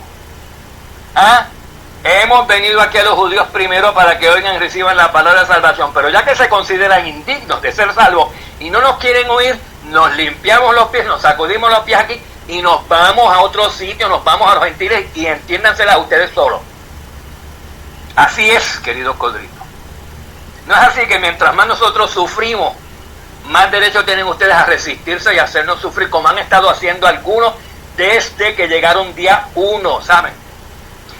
Hemos venido aquí a los judíos primero para que oigan y reciban la palabra de salvación, pero ya que se consideran indignos de ser salvos y no nos quieren oír, nos limpiamos los pies, nos sacudimos los pies aquí y nos vamos a otro sitio, nos vamos a los gentiles y entiéndanselas ustedes solos. Así es, queridos codritos. No es así que mientras más nosotros sufrimos, más derecho tienen ustedes a resistirse y a hacernos sufrir, como han estado haciendo algunos desde que llegaron día 1, ¿saben?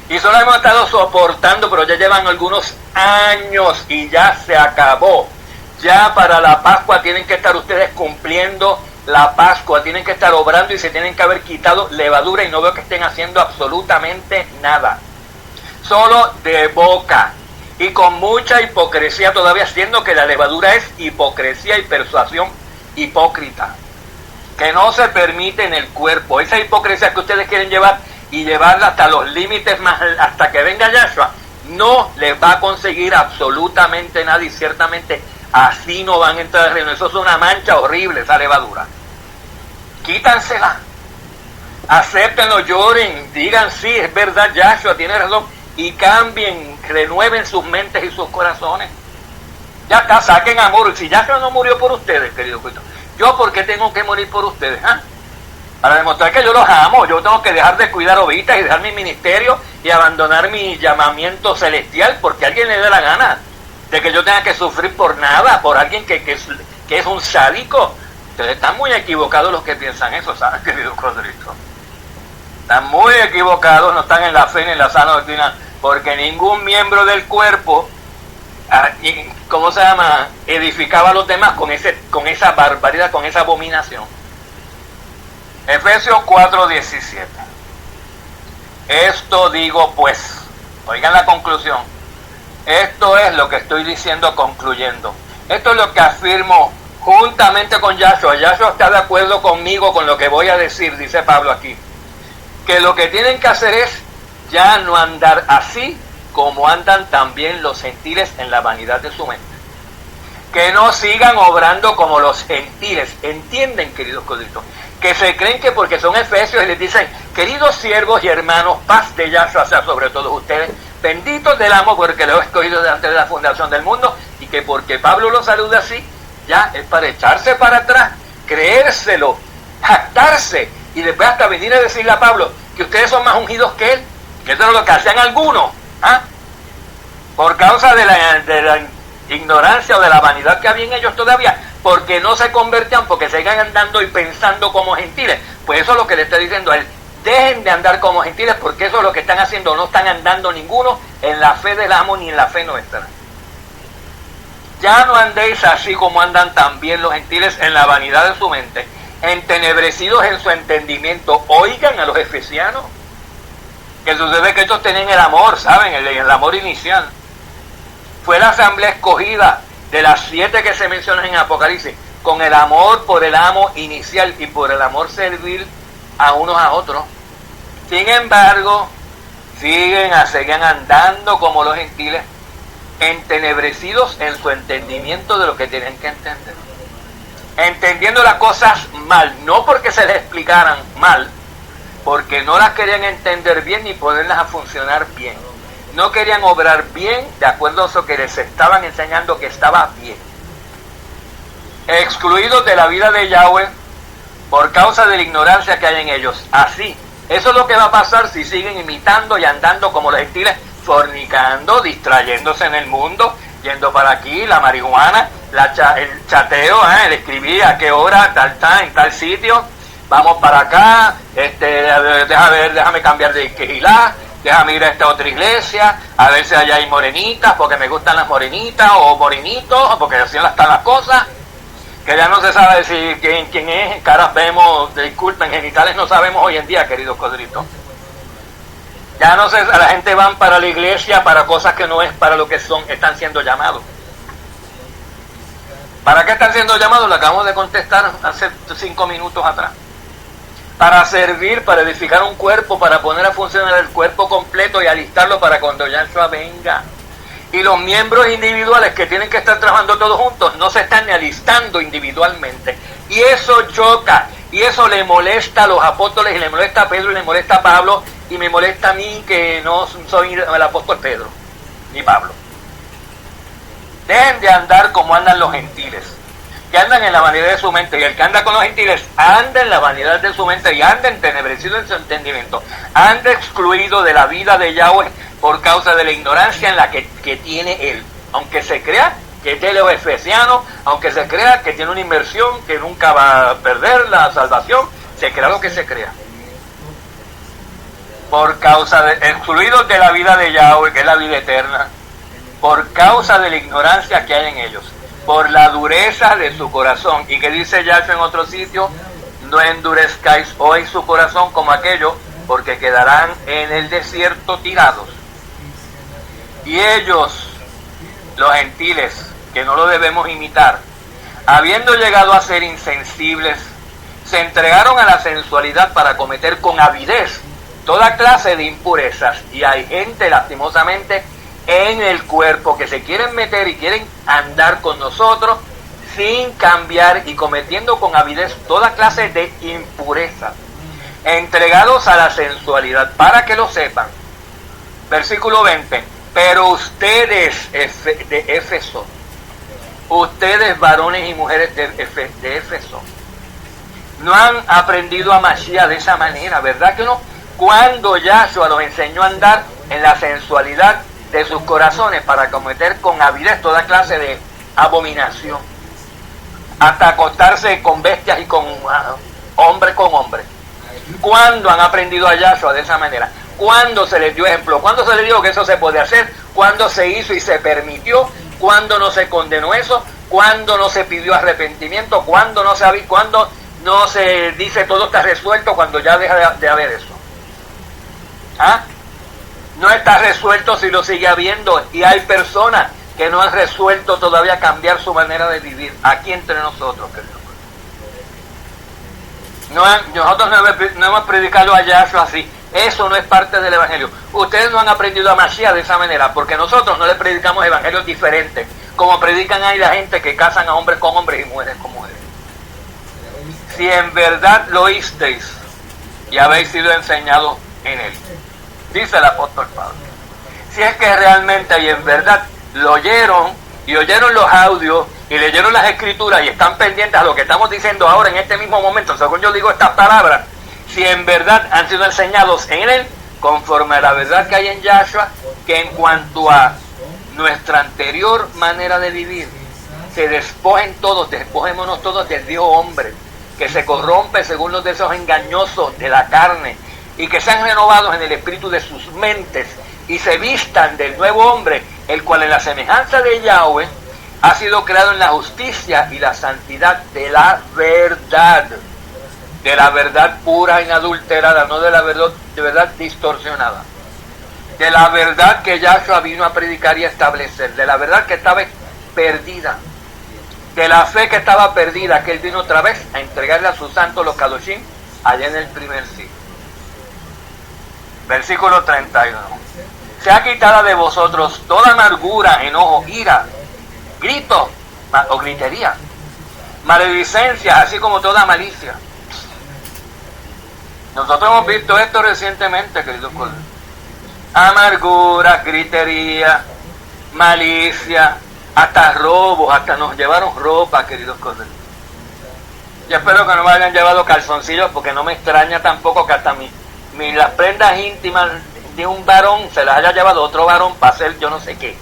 Y solo hemos estado soportando, pero ya llevan algunos años y ya se acabó. Ya para la Pascua tienen que estar ustedes cumpliendo la Pascua, tienen que estar obrando y se tienen que haber quitado levadura, y no veo que estén haciendo absolutamente nada. Solo de boca y con mucha hipocresía todavía, siendo que la levadura es hipocresía y persuasión hipócrita, que no se permite en el cuerpo. Esa hipocresía que ustedes quieren llevar y llevarla hasta los límites más, hasta que venga Yahshua, no les va a conseguir absolutamente nada, y ciertamente así no van a entrar al reino. Eso es una mancha horrible, esa levadura. Quítansela, acéptenlo, lloren, digan sí, es verdad, Yahshua tiene razón, y cambien, renueven sus mentes y sus corazones. Ya está, saquen amor. Si Yahshua no murió por ustedes, queridos cristianos, ¿yo por qué tengo que morir por ustedes? Para demostrar que yo los amo, yo tengo que dejar de cuidar ovejitas y dejar mi ministerio y abandonar mi llamamiento celestial porque a alguien le dé la gana de que yo tenga que sufrir por nada, por alguien que es un sádico. Ustedes están muy equivocados los que piensan eso, ¿sabes, querido Codrito? Están muy equivocados, no están en la fe ni en la sana doctrina, porque ningún miembro del cuerpo, ¿cómo se llama?, edificaba a los demás con esa barbaridad, con esa abominación. Efesios 4:17. Esto digo pues, oigan la conclusión, esto es lo que estoy diciendo concluyendo, esto es lo que afirmo juntamente con Yahshua. Yahshua está de acuerdo conmigo con lo que voy a decir, dice Pablo aquí, que lo que tienen que hacer es ya no andar así como andan también los gentiles en la vanidad de su mente. Que no sigan obrando como los gentiles. ¿Entienden, queridos coditos? Que se creen que porque son efesios y les dicen, queridos siervos y hermanos, paz de Yahshua sea sobre todos ustedes, benditos del amo porque lo he escogido delante de la fundación del mundo, y que porque Pablo los saluda así, ya es para echarse para atrás, creérselo, jactarse, y después hasta venir a decirle a Pablo que ustedes son más ungidos que él, que eso es lo que hacían algunos, por causa de la ignorancia o de la vanidad que había en ellos todavía, porque no se convertían, porque seguían andando y pensando como gentiles. Pues eso es lo que le está diciendo a él, dejen de andar como gentiles, porque eso es lo que están haciendo, no están andando ninguno en la fe del amo ni en la fe nuestra. Ya no andéis así como andan también los gentiles en la vanidad de su mente, entenebrecidos en su entendimiento. Oigan a los efesianos, que sucede que estos tenían el amor, ¿saben? El amor inicial. Fue la asamblea escogida de las 7 que se mencionan en Apocalipsis, con el amor por el amo inicial y por el amor servir a unos a otros. Sin embargo, siguen andando como los gentiles, entenebrecidos en su entendimiento de lo que tienen que entender, entendiendo las cosas mal, no porque se les explicaran mal, porque no las querían entender bien ni ponerlas a funcionar bien. No querían obrar bien de acuerdo a eso que les estaban enseñando que estaba bien. Excluidos de la vida de Yahweh por causa de la ignorancia que hay en ellos. Así Eso es lo que va a pasar si siguen imitando y andando como los gentiles, fornicando, distrayéndose en el mundo, yendo para aquí, la marihuana, el chateo, el escribir a qué hora, en tal sitio, vamos para acá, déjame cambiar de quejilá, déjame ir a esta otra iglesia, a ver si allá hay morenitas, porque me gustan las morenitas, o morenitos, porque así están las cosas, que ya no se sabe decir quién es, caras vemos, disculpen, genitales no sabemos hoy en día, queridos codritos. Ya no sé, la gente van para la iglesia para cosas que no es para lo que están siendo llamados. ¿Para qué están siendo llamados? Lo acabamos de contestar hace 5 minutos atrás. Para servir, para edificar un cuerpo, para poner a funcionar el cuerpo completo y alistarlo para cuando Yahshua venga. Y los miembros individuales que tienen que estar trabajando todos juntos no se están ni alistando individualmente. Y eso choca, y eso le molesta a los apóstoles, y le molesta a Pedro, y le molesta a Pablo, y me molesta a mí que no soy el apóstol Pedro, ni Pablo. Dejen de andar como andan los gentiles, que andan en la vanidad de su mente, y el que anda con los gentiles anda en la vanidad de su mente y anda entenebrecido en su entendimiento, anda excluido de la vida de Yahweh por causa de la ignorancia en la que tiene él, aunque se crea que es de los efesianos, aunque se crea que tiene una inversión que nunca va a perder la salvación, se crea lo que se crea. Por causa de, excluidos de la vida de Yahweh, que es la vida eterna, por causa de la ignorancia que hay en ellos, por la dureza de su corazón. Y que dice Yahshua en otro sitio, no endurezcáis hoy su corazón como aquello, porque quedarán en el desierto tirados. Y ellos, los gentiles, que no lo debemos imitar, habiendo llegado a ser insensibles, se entregaron a la sensualidad para cometer con avidez toda clase de impurezas. Y hay gente, lastimosamente, en el cuerpo que se quieren meter y quieren andar con nosotros sin cambiar y cometiendo con avidez toda clase de impurezas, entregados a la sensualidad, para que lo sepan. Versículo 20. Pero ustedes de Éfeso, ustedes varones y mujeres de Éfeso, no han aprendido a Mashiach de esa manera, ¿verdad que no? Cuando Yahshua los enseñó a andar en la sensualidad de sus corazones para cometer con avidez toda clase de abominación, hasta acostarse con bestias y con hombre con hombre. ¿Cuándo han aprendido a Yahshua de esa manera? ¿Cuándo se les dio ejemplo? ¿Cuándo se les dijo que eso se puede hacer? ¿Cuándo se hizo y se permitió? ¿Cuándo no se condenó eso? ¿Cuándo no se pidió arrepentimiento? ¿Cuándo no se dice todo está resuelto cuando ya deja de haber eso? ¿Ah? No está resuelto si lo sigue habiendo, y hay personas que no han resuelto todavía cambiar su manera de vivir aquí entre nosotros, queridos. Nosotros no hemos predicado a Yahshua así. Eso no es parte del evangelio. Ustedes no han aprendido a Mashiach de esa manera, porque nosotros no les predicamos evangelios diferentes, como predican ahí la gente que casan a hombres con hombres y mujeres con mujeres. Si en verdad lo oísteis y habéis sido enseñados en él, dice el apóstol Pablo. Si es que realmente y en verdad lo oyeron, y oyeron los audios, y leyeron las escrituras, y están pendientes a lo que estamos diciendo ahora en este mismo momento, según yo digo estas palabras, si en verdad han sido enseñados en él, conforme a la verdad que hay en Yahshua, que en cuanto a nuestra anterior manera de vivir, se despojémonos todos del viejo hombre, que se corrompe según los deseos engañosos de la carne, y que sean renovados en el espíritu de sus mentes, y se vistan del nuevo hombre, el cual en la semejanza de Yahweh ha sido creado en la justicia y la santidad de la verdad pura, inadulterada, no de la verdad distorsionada, de la verdad que Yahshua vino a predicar y a establecer, de la verdad que estaba perdida, de la fe que estaba perdida, que él vino otra vez a entregarle a sus santos los Kadoshim allá en el primer siglo. Versículo 31. Sea quitada de vosotros toda amargura, enojo, ira, grito o gritería, maledicencia, así como toda malicia. Nosotros hemos visto esto recientemente, queridos colegas. Amargura, gritería, malicia, hasta robos, hasta nos llevaron ropa, queridos colegas. Yo espero que no me hayan llevado calzoncillos, porque no me extraña tampoco que hasta mi las prendas íntimas de un varón se las haya llevado otro varón para hacer yo no sé qué.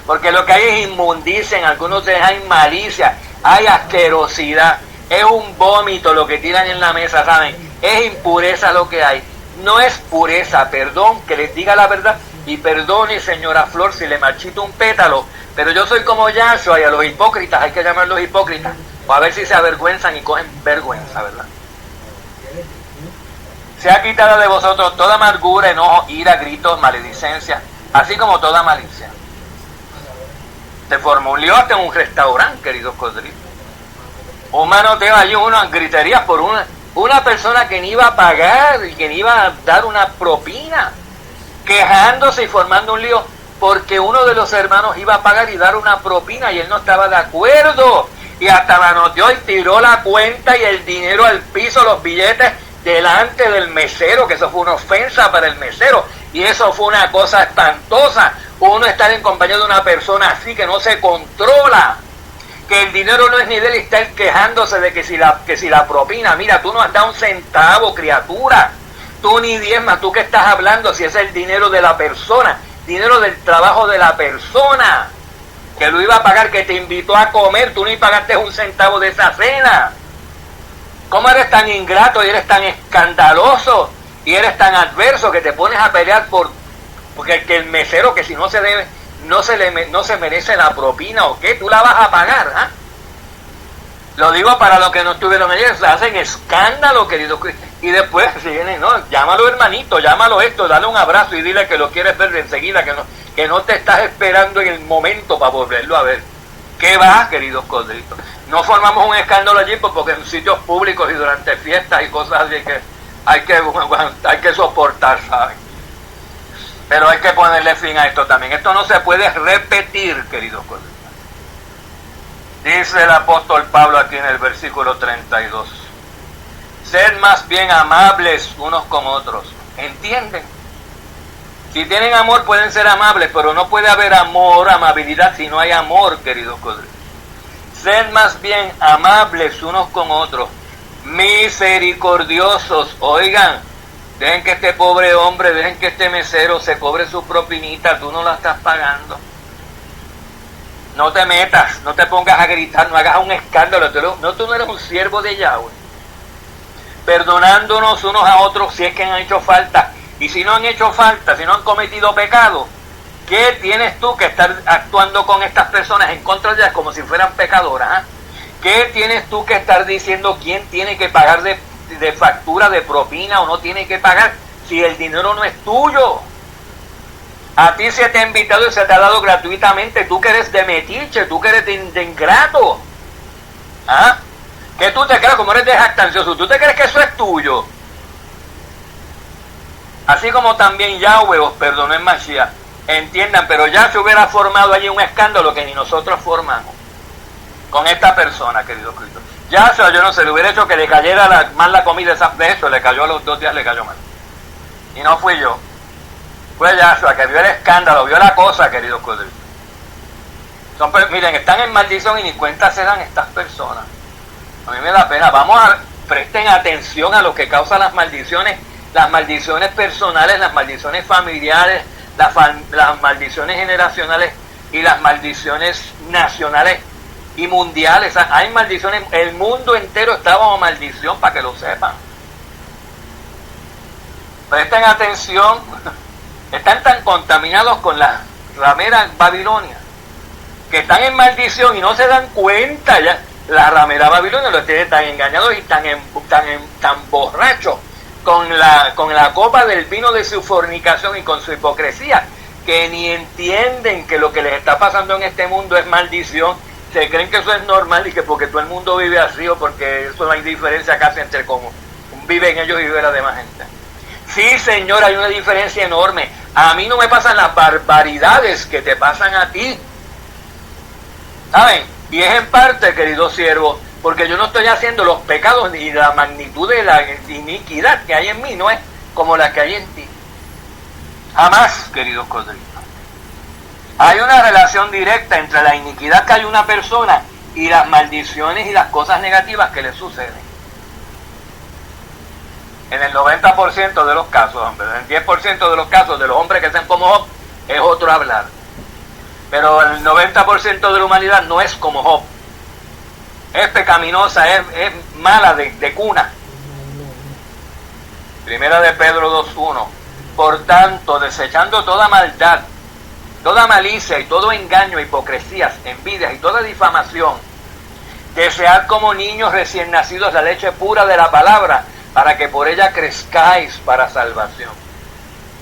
Porque lo que hay es inmundicia, en algunos de hay malicia, hay asquerosidad, es un vómito lo que tiran en la mesa, ¿saben? Es impureza lo que hay. No es pureza, perdón, que les diga la verdad. Y perdone, señora Flor, si le marchito un pétalo, pero yo soy como Yahshua, y a los hipócritas hay que llamarlos hipócritas, para ver si se avergüenzan y cogen vergüenza, ¿verdad? Se ha quitado de vosotros toda amargura, enojo, ira, gritos, maledicencia, así como toda malicia. Se formó un lío hasta en un restaurante, queridos codritos. Un manoteo allí, unas griterías por una persona que ni iba a pagar y que ni iba a dar una propina, quejándose y formando un lío porque uno de los hermanos iba a pagar y dar una propina y él no estaba de acuerdo. Y hasta manoteó y tiró la cuenta y el dinero al piso, los billetes, delante del mesero, que eso fue una ofensa para el mesero. Y eso fue una cosa espantosa. Uno estar en compañía de una persona así que no se controla, que el dinero no es ni de él, y estar quejándose de que si la propina, mira, tú no has dado un centavo, criatura, tú ni diezmas, tú que estás hablando si es el dinero de la persona, dinero del trabajo de la persona, que lo iba a pagar, que te invitó a comer, tú ni pagaste un centavo de esa cena. ¿Cómo eres tan ingrato y eres tan escandaloso y eres tan adverso que te pones a pelear porque el mesero, que si no se debe, no se merece la propina o qué, tú la vas a pagar? ¿Ah? Lo digo para los que no estuvieron ayer, se hacen escándalo, querido. Y después, si vienen, no, llámalo hermanito, llámalo esto, dale un abrazo y dile que lo quieres ver enseguida, que no te estás esperando en el momento para volverlo a ver. ¿Qué va, queridos codritos? No formamos un escándalo allí porque en sitios públicos y durante fiestas y cosas así que hay que soportar, ¿saben? Pero hay que ponerle fin a esto también. Esto no se puede repetir, queridos codritos. Dice el apóstol Pablo aquí en el versículo 32. Sed más bien amables unos con otros. ¿Entienden? Si tienen amor pueden ser amables, pero no puede haber amor, amabilidad, si no hay amor, queridos codritos. Sed más bien amables unos con otros, misericordiosos. Oigan, dejen que este pobre hombre, dejen que este mesero se cobre su propinita, tú no la estás pagando. No te metas, no te pongas a gritar, no hagas un escándalo. Tú no eres un siervo de Yahweh. Perdonándonos unos a otros si es que han hecho falta. Y si no han hecho falta, si no han cometido pecado, ¿qué tienes tú que estar actuando con estas personas en contra de ellas como si fueran pecadoras? ¿Eh? ¿Qué tienes tú que estar diciendo quién tiene que pagar de factura, de propina o no tiene que pagar si el dinero no es tuyo? A ti se te ha invitado y se te ha dado gratuitamente, tú que eres de metiche, tú que eres de ingrato. ¿Ah? ¿Qué tú te crees? Como eres de jactancioso, ¿tú te crees que eso es tuyo? Así como también Yahweh os perdonó en Mashiach. Entiendan, pero ya se hubiera formado allí un escándalo que ni nosotros formamos con esta persona, querido Cristo. Ya yo no sé, le hubiera hecho que le cayera mal la comida, de eso le cayó a los 2 días, le cayó mal. Y no fui yo. Fue Yahshua que vio el escándalo, vio la cosa, queridos codritos. Miren, están en maldición y ni cuenta se dan estas personas. A mí me da pena. Presten atención a lo que causan las maldiciones personales, las maldiciones familiares, las maldiciones generacionales y las maldiciones nacionales y mundiales. Hay maldiciones, el mundo entero está bajo maldición, para que lo sepan. Presten atención. Están tan contaminados con la ramera Babilonia que están en maldición y no se dan cuenta. Ya la ramera Babilonia los tiene tan engañados y tan borrachos con la copa del vino de su fornicación y con su hipocresía, que ni entienden que lo que les está pasando en este mundo es maldición. Se creen que eso es normal y que porque todo el mundo vive así o porque eso no hay diferencia casi entre cómo viven ellos y vive la demás gente. Sí, Señor, hay una diferencia enorme. A mí no me pasan las barbaridades que te pasan a ti. ¿Saben? Y es en parte, querido siervo, porque yo no estoy haciendo los pecados ni la magnitud de la iniquidad que hay en mí, no es como la que hay en ti. Jamás, queridos codritos. Hay una relación directa entre la iniquidad que hay en una persona y las maldiciones y las cosas negativas que le suceden. En el 90% de los casos, hombre, en el 10% de los casos de los hombres que sean como Job, es otro hablar. Pero el 90% de la humanidad no es como Job. Es pecaminosa, es mala de cuna. Primera de Pedro 2:1. Por tanto, desechando toda maldad, toda malicia y todo engaño, hipocresías, envidias y toda difamación, desead como niños recién nacidos la leche pura de la palabra, para que por ella crezcáis para salvación.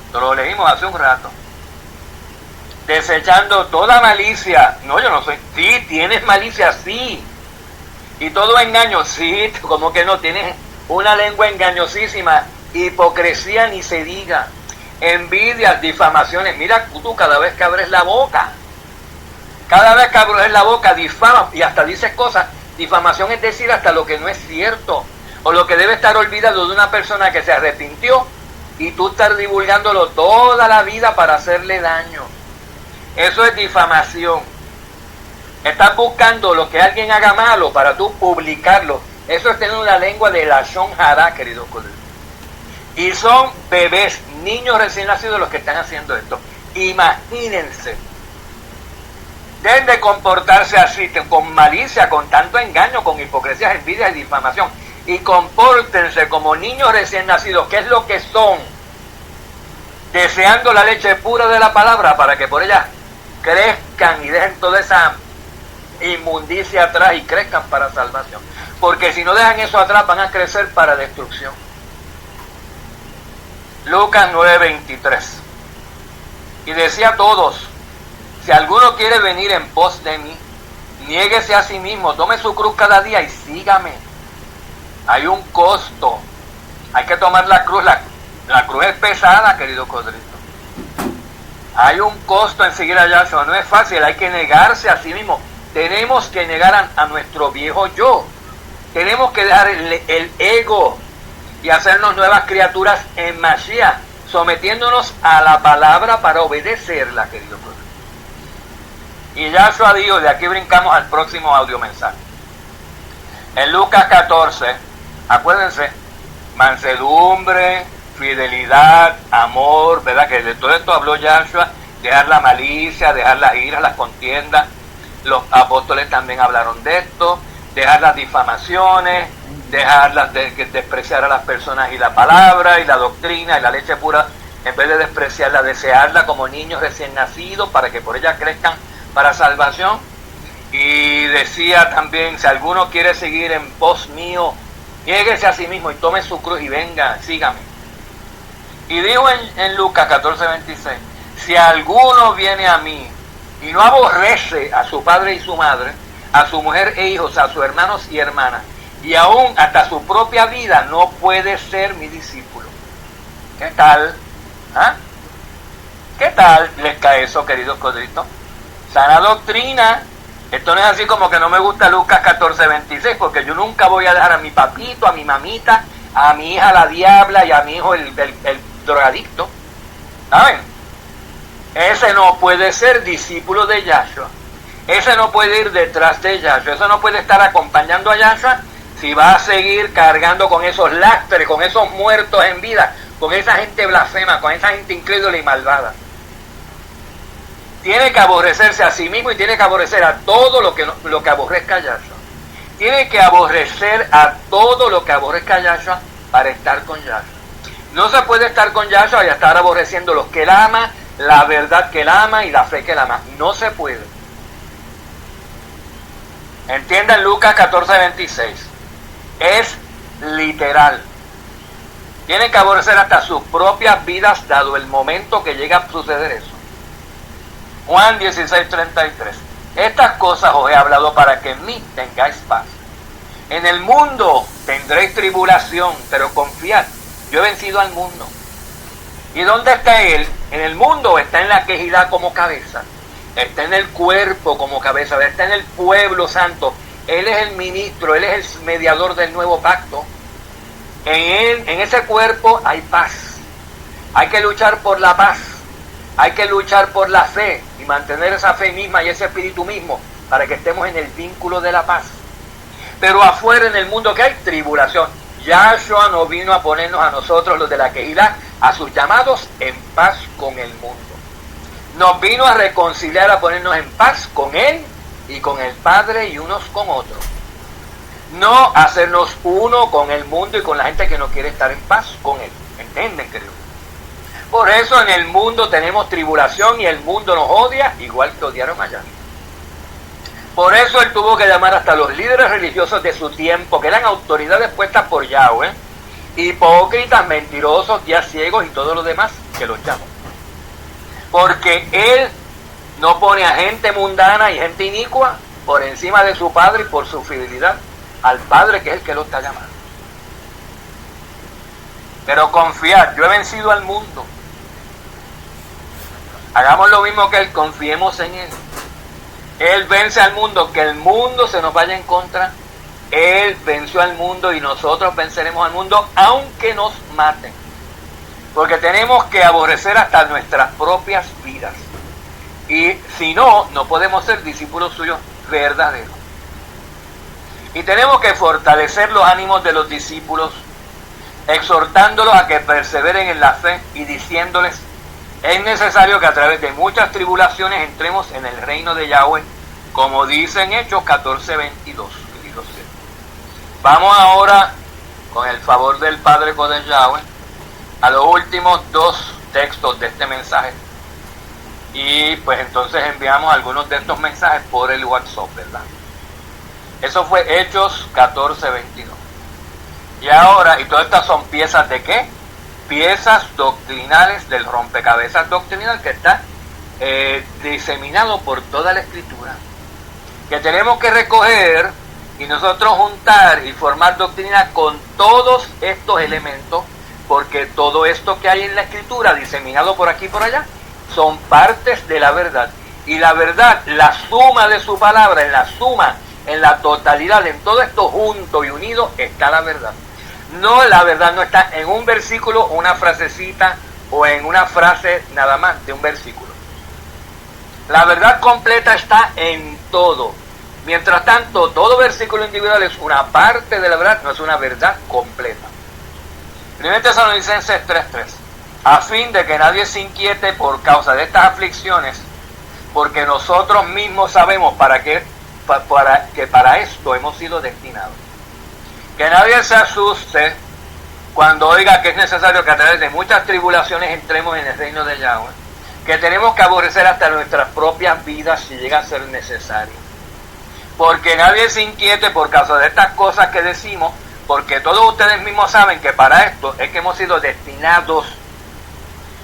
Esto lo leímos hace un rato. Desechando toda malicia. No, yo no soy. Sí, tienes malicia, sí. Y todo engaño, sí. Como que no, tienes una lengua engañosísima. Hipocresía ni se diga. Envidias, difamaciones. Mira tú cada vez que abres la boca. Cada vez que abres la boca difamas y hasta dices cosas. Difamación es decir hasta lo que no es cierto. O lo que debe estar olvidado de una persona que se arrepintió y tú estás divulgándolo toda la vida para hacerle daño. Eso es difamación. Estás buscando lo que alguien haga malo para tú publicarlo. Eso es tener una lengua de lashon hara, querido colega. Y son bebés, niños recién nacidos los que están haciendo esto. Imagínense. Deben de comportarse así, con malicia, con tanto engaño, con hipocresías, envidias y difamación. Y compórtense como niños recién nacidos, que es lo que son, deseando la leche pura de la palabra para que por ella crezcan y dejen toda esa inmundicia atrás y crezcan para salvación. Porque si no dejan eso atrás van a crecer para destrucción. Lucas 9:23. Y decía a todos: si alguno quiere venir en pos de mí, niéguese a sí mismo, tome su cruz cada día y sígame. Hay un costo. Hay que tomar la cruz. La cruz es pesada, querido Codrito. Hay un costo en seguir a Yahshua. No es fácil. Hay que negarse a sí mismo. Tenemos que negar a nuestro viejo yo. Tenemos que dejar el ego y hacernos nuevas criaturas en Mashiach, sometiéndonos a la palabra para obedecerla, querido Codrito. Y Yahshua dijo, de aquí brincamos al próximo audio mensaje. En Lucas 14, acuérdense, mansedumbre, fidelidad, amor, ¿verdad? Que de todo esto habló Yahshua, dejar la malicia, dejar las iras, las contiendas. Los apóstoles también hablaron de esto, dejar las difamaciones, dejar despreciar a las personas y la palabra y la doctrina y la leche pura, en vez de despreciarla, desearla como niños recién nacidos para que por ella crezcan para salvación. Y decía también, si alguno quiere seguir en pos mío, niéguese a sí mismo y tome su cruz y venga, sígame. Y dijo en Lucas 14:26, si alguno viene a mí y no aborrece a su padre y su madre, a su mujer e hijos, a sus hermanos y hermanas, y aún hasta su propia vida, no puede ser mi discípulo. ¿Qué tal? ¿Ah? ¿Qué tal les cae eso, queridos codritos? Sana doctrina. Esto no es así como que no me gusta Lucas 14:26, porque yo nunca voy a dejar a mi papito, a mi mamita, a mi hija la diabla y a mi hijo el drogadicto. ¿Saben? Ese no puede ser discípulo de Yahshua. Ese no puede ir detrás de Yahshua. Ese no puede estar acompañando a Yahshua si va a seguir cargando con esos lastres, con esos muertos en vida, con esa gente blasfema, con esa gente incrédula y malvada. Tiene que aborrecerse a sí mismo y tiene que aborrecer a todo lo que aborrezca a Yahshua. Tiene que aborrecer a todo lo que aborrezca a Yahshua para estar con Yahshua. No se puede estar con Yahshua y estar aborreciendo los que él ama, la verdad que él ama y la fe que él ama. No se puede. Entiendan Lucas 14:26. Es literal. Tienen que aborrecer hasta sus propias vidas dado el momento que llega a suceder eso. Juan 16:33. Estas cosas os he hablado para que en mí tengáis paz. En el mundo tendréis tribulación, pero confiad, yo he vencido al mundo. ¿Y dónde está él? En el mundo está en la quejidad como cabeza. Está en el cuerpo como cabeza, está en el pueblo santo. Él es el ministro, él es el mediador del nuevo pacto. En ese cuerpo hay paz. Hay que luchar por la paz. Hay que luchar por la fe y mantener esa fe misma y ese espíritu mismo para que estemos en el vínculo de la paz. Pero afuera en el mundo, ¿qué hay? Tribulación. Yahshua no vino a ponernos a nosotros, los de la Kehilá, a sus llamados en paz con el mundo. Nos vino a reconciliar, a ponernos en paz con Él y con el Padre y unos con otros. No hacernos uno con el mundo y con la gente que no quiere estar en paz con Él. ¿Entienden, queridos? Por eso en el mundo tenemos tribulación y el mundo nos odia, igual que odiaron allá. Por eso Él tuvo que llamar hasta los líderes religiosos de su tiempo, que eran autoridades puestas por Yahweh, hipócritas, mentirosos, guías ciegos y todos los demás que los llaman. Porque Él no pone a gente mundana y gente inicua por encima de su Padre y por su fidelidad al Padre, que es el que lo está llamando. Pero confiar, yo he vencido al mundo. Hagamos lo mismo que Él, confiemos en Él. Él vence al mundo, que el mundo se nos vaya en contra. Él venció al mundo y nosotros venceremos al mundo, aunque nos maten. Porque tenemos que aborrecer hasta nuestras propias vidas. Y si no, no podemos ser discípulos suyos verdaderos. Y tenemos que fortalecer los ánimos de los discípulos, exhortándolos a que perseveren en la fe y diciéndoles: es necesario que a través de muchas tribulaciones entremos en el reino de Yahweh, como dice en Hechos 14:22. Vamos ahora, con el favor del Padre Kodesh Yahweh, a los últimos dos textos de este mensaje. Y pues entonces enviamos algunos de estos mensajes por el WhatsApp, ¿verdad? Eso fue Hechos 14:22. Y ahora, y todas estas son piezas de ¿qué? Piezas doctrinales del rompecabezas doctrinal que está diseminado por toda la Escritura, que tenemos que recoger y nosotros juntar y formar doctrina con todos estos elementos, porque todo esto que hay en la Escritura, diseminado por aquí y por allá, son partes de la verdad. Y la verdad, la suma de su palabra, en la suma, en la totalidad, en todo esto junto y unido, está la verdad. No, la verdad no está en un versículo, una frasecita, o en una frase nada más de un versículo. La verdad completa está en todo. Mientras tanto, todo versículo individual es una parte de la verdad, no es una verdad completa. 1 Tesalonicenses 3:3. A fin de que nadie se inquiete por causa de estas aflicciones, porque nosotros mismos sabemos para esto hemos sido destinados. Que nadie se asuste cuando oiga que es necesario que a través de muchas tribulaciones entremos en el reino de Yahweh, que tenemos que aborrecer hasta nuestras propias vidas si llega a ser necesario. Porque nadie se inquiete por causa de estas cosas que decimos, porque todos ustedes mismos saben que para esto es que hemos sido destinados,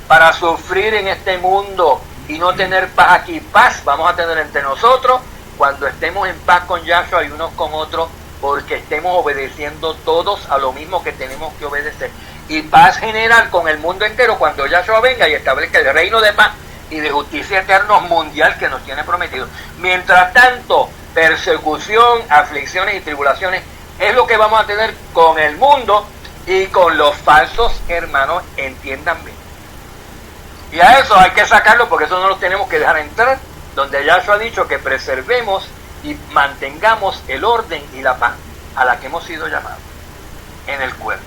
para sufrir en este mundo y no tener paz aquí. Paz vamos a tener entre nosotros cuando estemos en paz con Yahshua y unos con otros, porque estemos obedeciendo todos a lo mismo que tenemos que obedecer. Y paz general con el mundo entero cuando Yahshua venga y establezca el reino de paz y de justicia eterna mundial que nos tiene prometido. Mientras tanto, persecución, aflicciones y tribulaciones es lo que vamos a tener con el mundo y con los falsos hermanos, entiendan bien. Y a eso hay que sacarlo, porque eso no lo tenemos que dejar entrar, donde Yahshua ha dicho que preservemos y mantengamos el orden y la paz a la que hemos sido llamados en el cuerpo.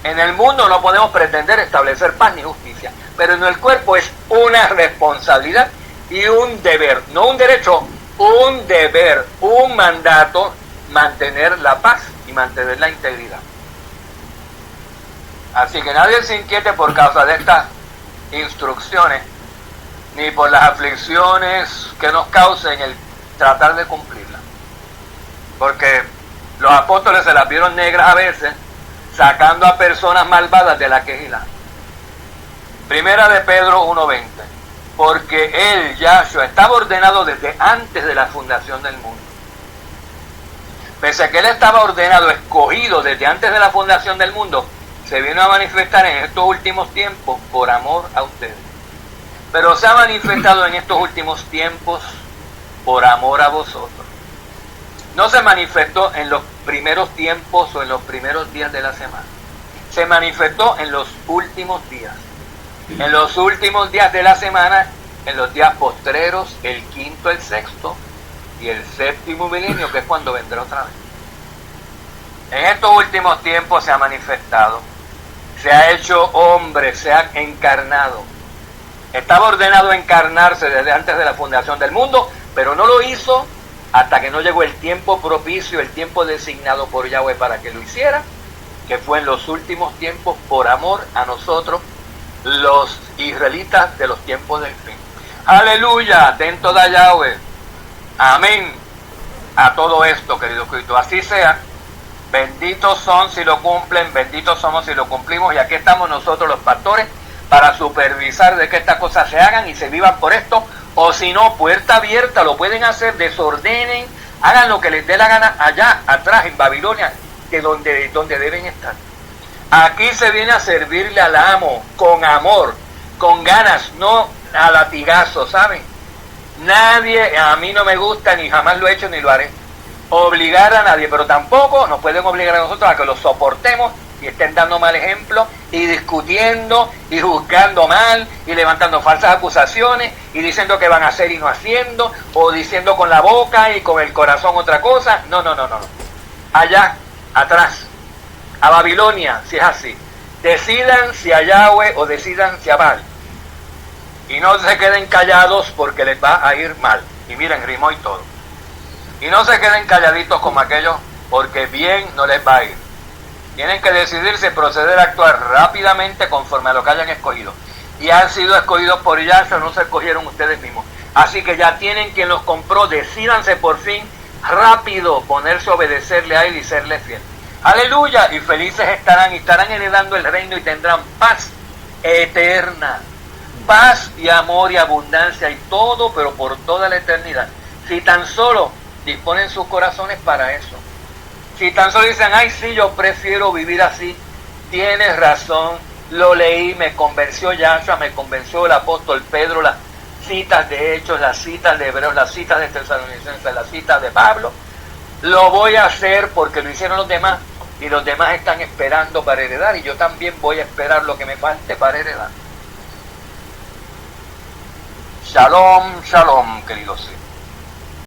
En el mundo no podemos pretender establecer paz ni justicia, pero en el cuerpo es una responsabilidad y un deber, no un derecho, un deber, un mandato, mantener la paz y mantener la integridad. Así que nadie se inquiete por causa de estas instrucciones, ni por las aflicciones que nos causen el tratar de cumplirlas. Porque los apóstoles se las vieron negras a veces, sacando a personas malvadas de la Kehilá. Primera de Pedro 1:20. Porque él, Yahshua, estaba ordenado desde antes de la fundación del mundo. Pese a que él estaba ordenado, escogido desde antes de la fundación del mundo, se vino a manifestar en estos últimos tiempos por amor a ustedes. Pero se ha manifestado en estos últimos tiempos por amor a vosotros. No se manifestó en los primeros tiempos o en los primeros días de la semana. Se manifestó en los últimos días. En los últimos días de la semana, en los días postreros, el quinto, el sexto y el séptimo milenio, que es cuando vendrá otra vez. en estos últimos tiempos se ha manifestado, se ha hecho hombre, se ha encarnado. Estaba ordenado encarnarse desde antes de la fundación del mundo, pero no lo hizo hasta que no llegó el tiempo propicio, el tiempo designado por Yahweh para que lo hiciera, que fue en los últimos tiempos por amor a nosotros, los israelitas de los tiempos del fin. Aleluya, atento da Yahweh. Amén a todo esto, querido Cristo. Así sea. Benditos son si lo cumplen, benditos somos si lo cumplimos, y aquí estamos nosotros los pastores para supervisar de que estas cosas se hagan y se vivan por esto, o si no, puerta abierta, lo pueden hacer, desordenen, hagan lo que les dé la gana allá atrás en Babilonia, que donde deben estar. Aquí se viene a servirle al amo con amor, con ganas, no a latigazos, ¿saben? Nadie, a mí no me gusta, ni jamás lo he hecho ni lo haré, obligar a nadie, pero tampoco nos pueden obligar a nosotros a que los soportemos y estén dando mal ejemplo y discutiendo y juzgando mal y levantando falsas acusaciones y diciendo que van a hacer y no haciendo, o diciendo con la boca y con el corazón otra cosa. No. Allá, atrás, a Babilonia, si es así. Decidan si a Yahweh o decidan si a Baal. Y no se queden callados porque les va a ir mal. Y miren, rimó y todo. Y no se queden calladitos como aquellos porque bien no les va a ir. Tienen que decidirse, proceder a actuar rápidamente conforme a lo que hayan escogido. Y han sido escogidos por Yahshua, no se escogieron ustedes mismos. Así que ya tienen quien los compró, decídanse por fin rápido ponerse a obedecerle a él y serle fiel. Aleluya, y felices estarán, y estarán heredando el reino y tendrán paz eterna. Paz y amor y abundancia y todo, pero por toda la eternidad. Si tan solo disponen sus corazones para eso. Si tan solo dicen, ay sí, yo prefiero vivir así, tienes razón, lo leí, me convenció Yahshua, me convenció el apóstol Pedro, las citas de Hechos, las citas de Hebreos, las citas de Tesalonicenses, las citas de Pablo, lo voy a hacer porque lo hicieron los demás, y los demás están esperando para heredar, y yo también voy a esperar lo que me falte para heredar. Shalom, shalom, queridos.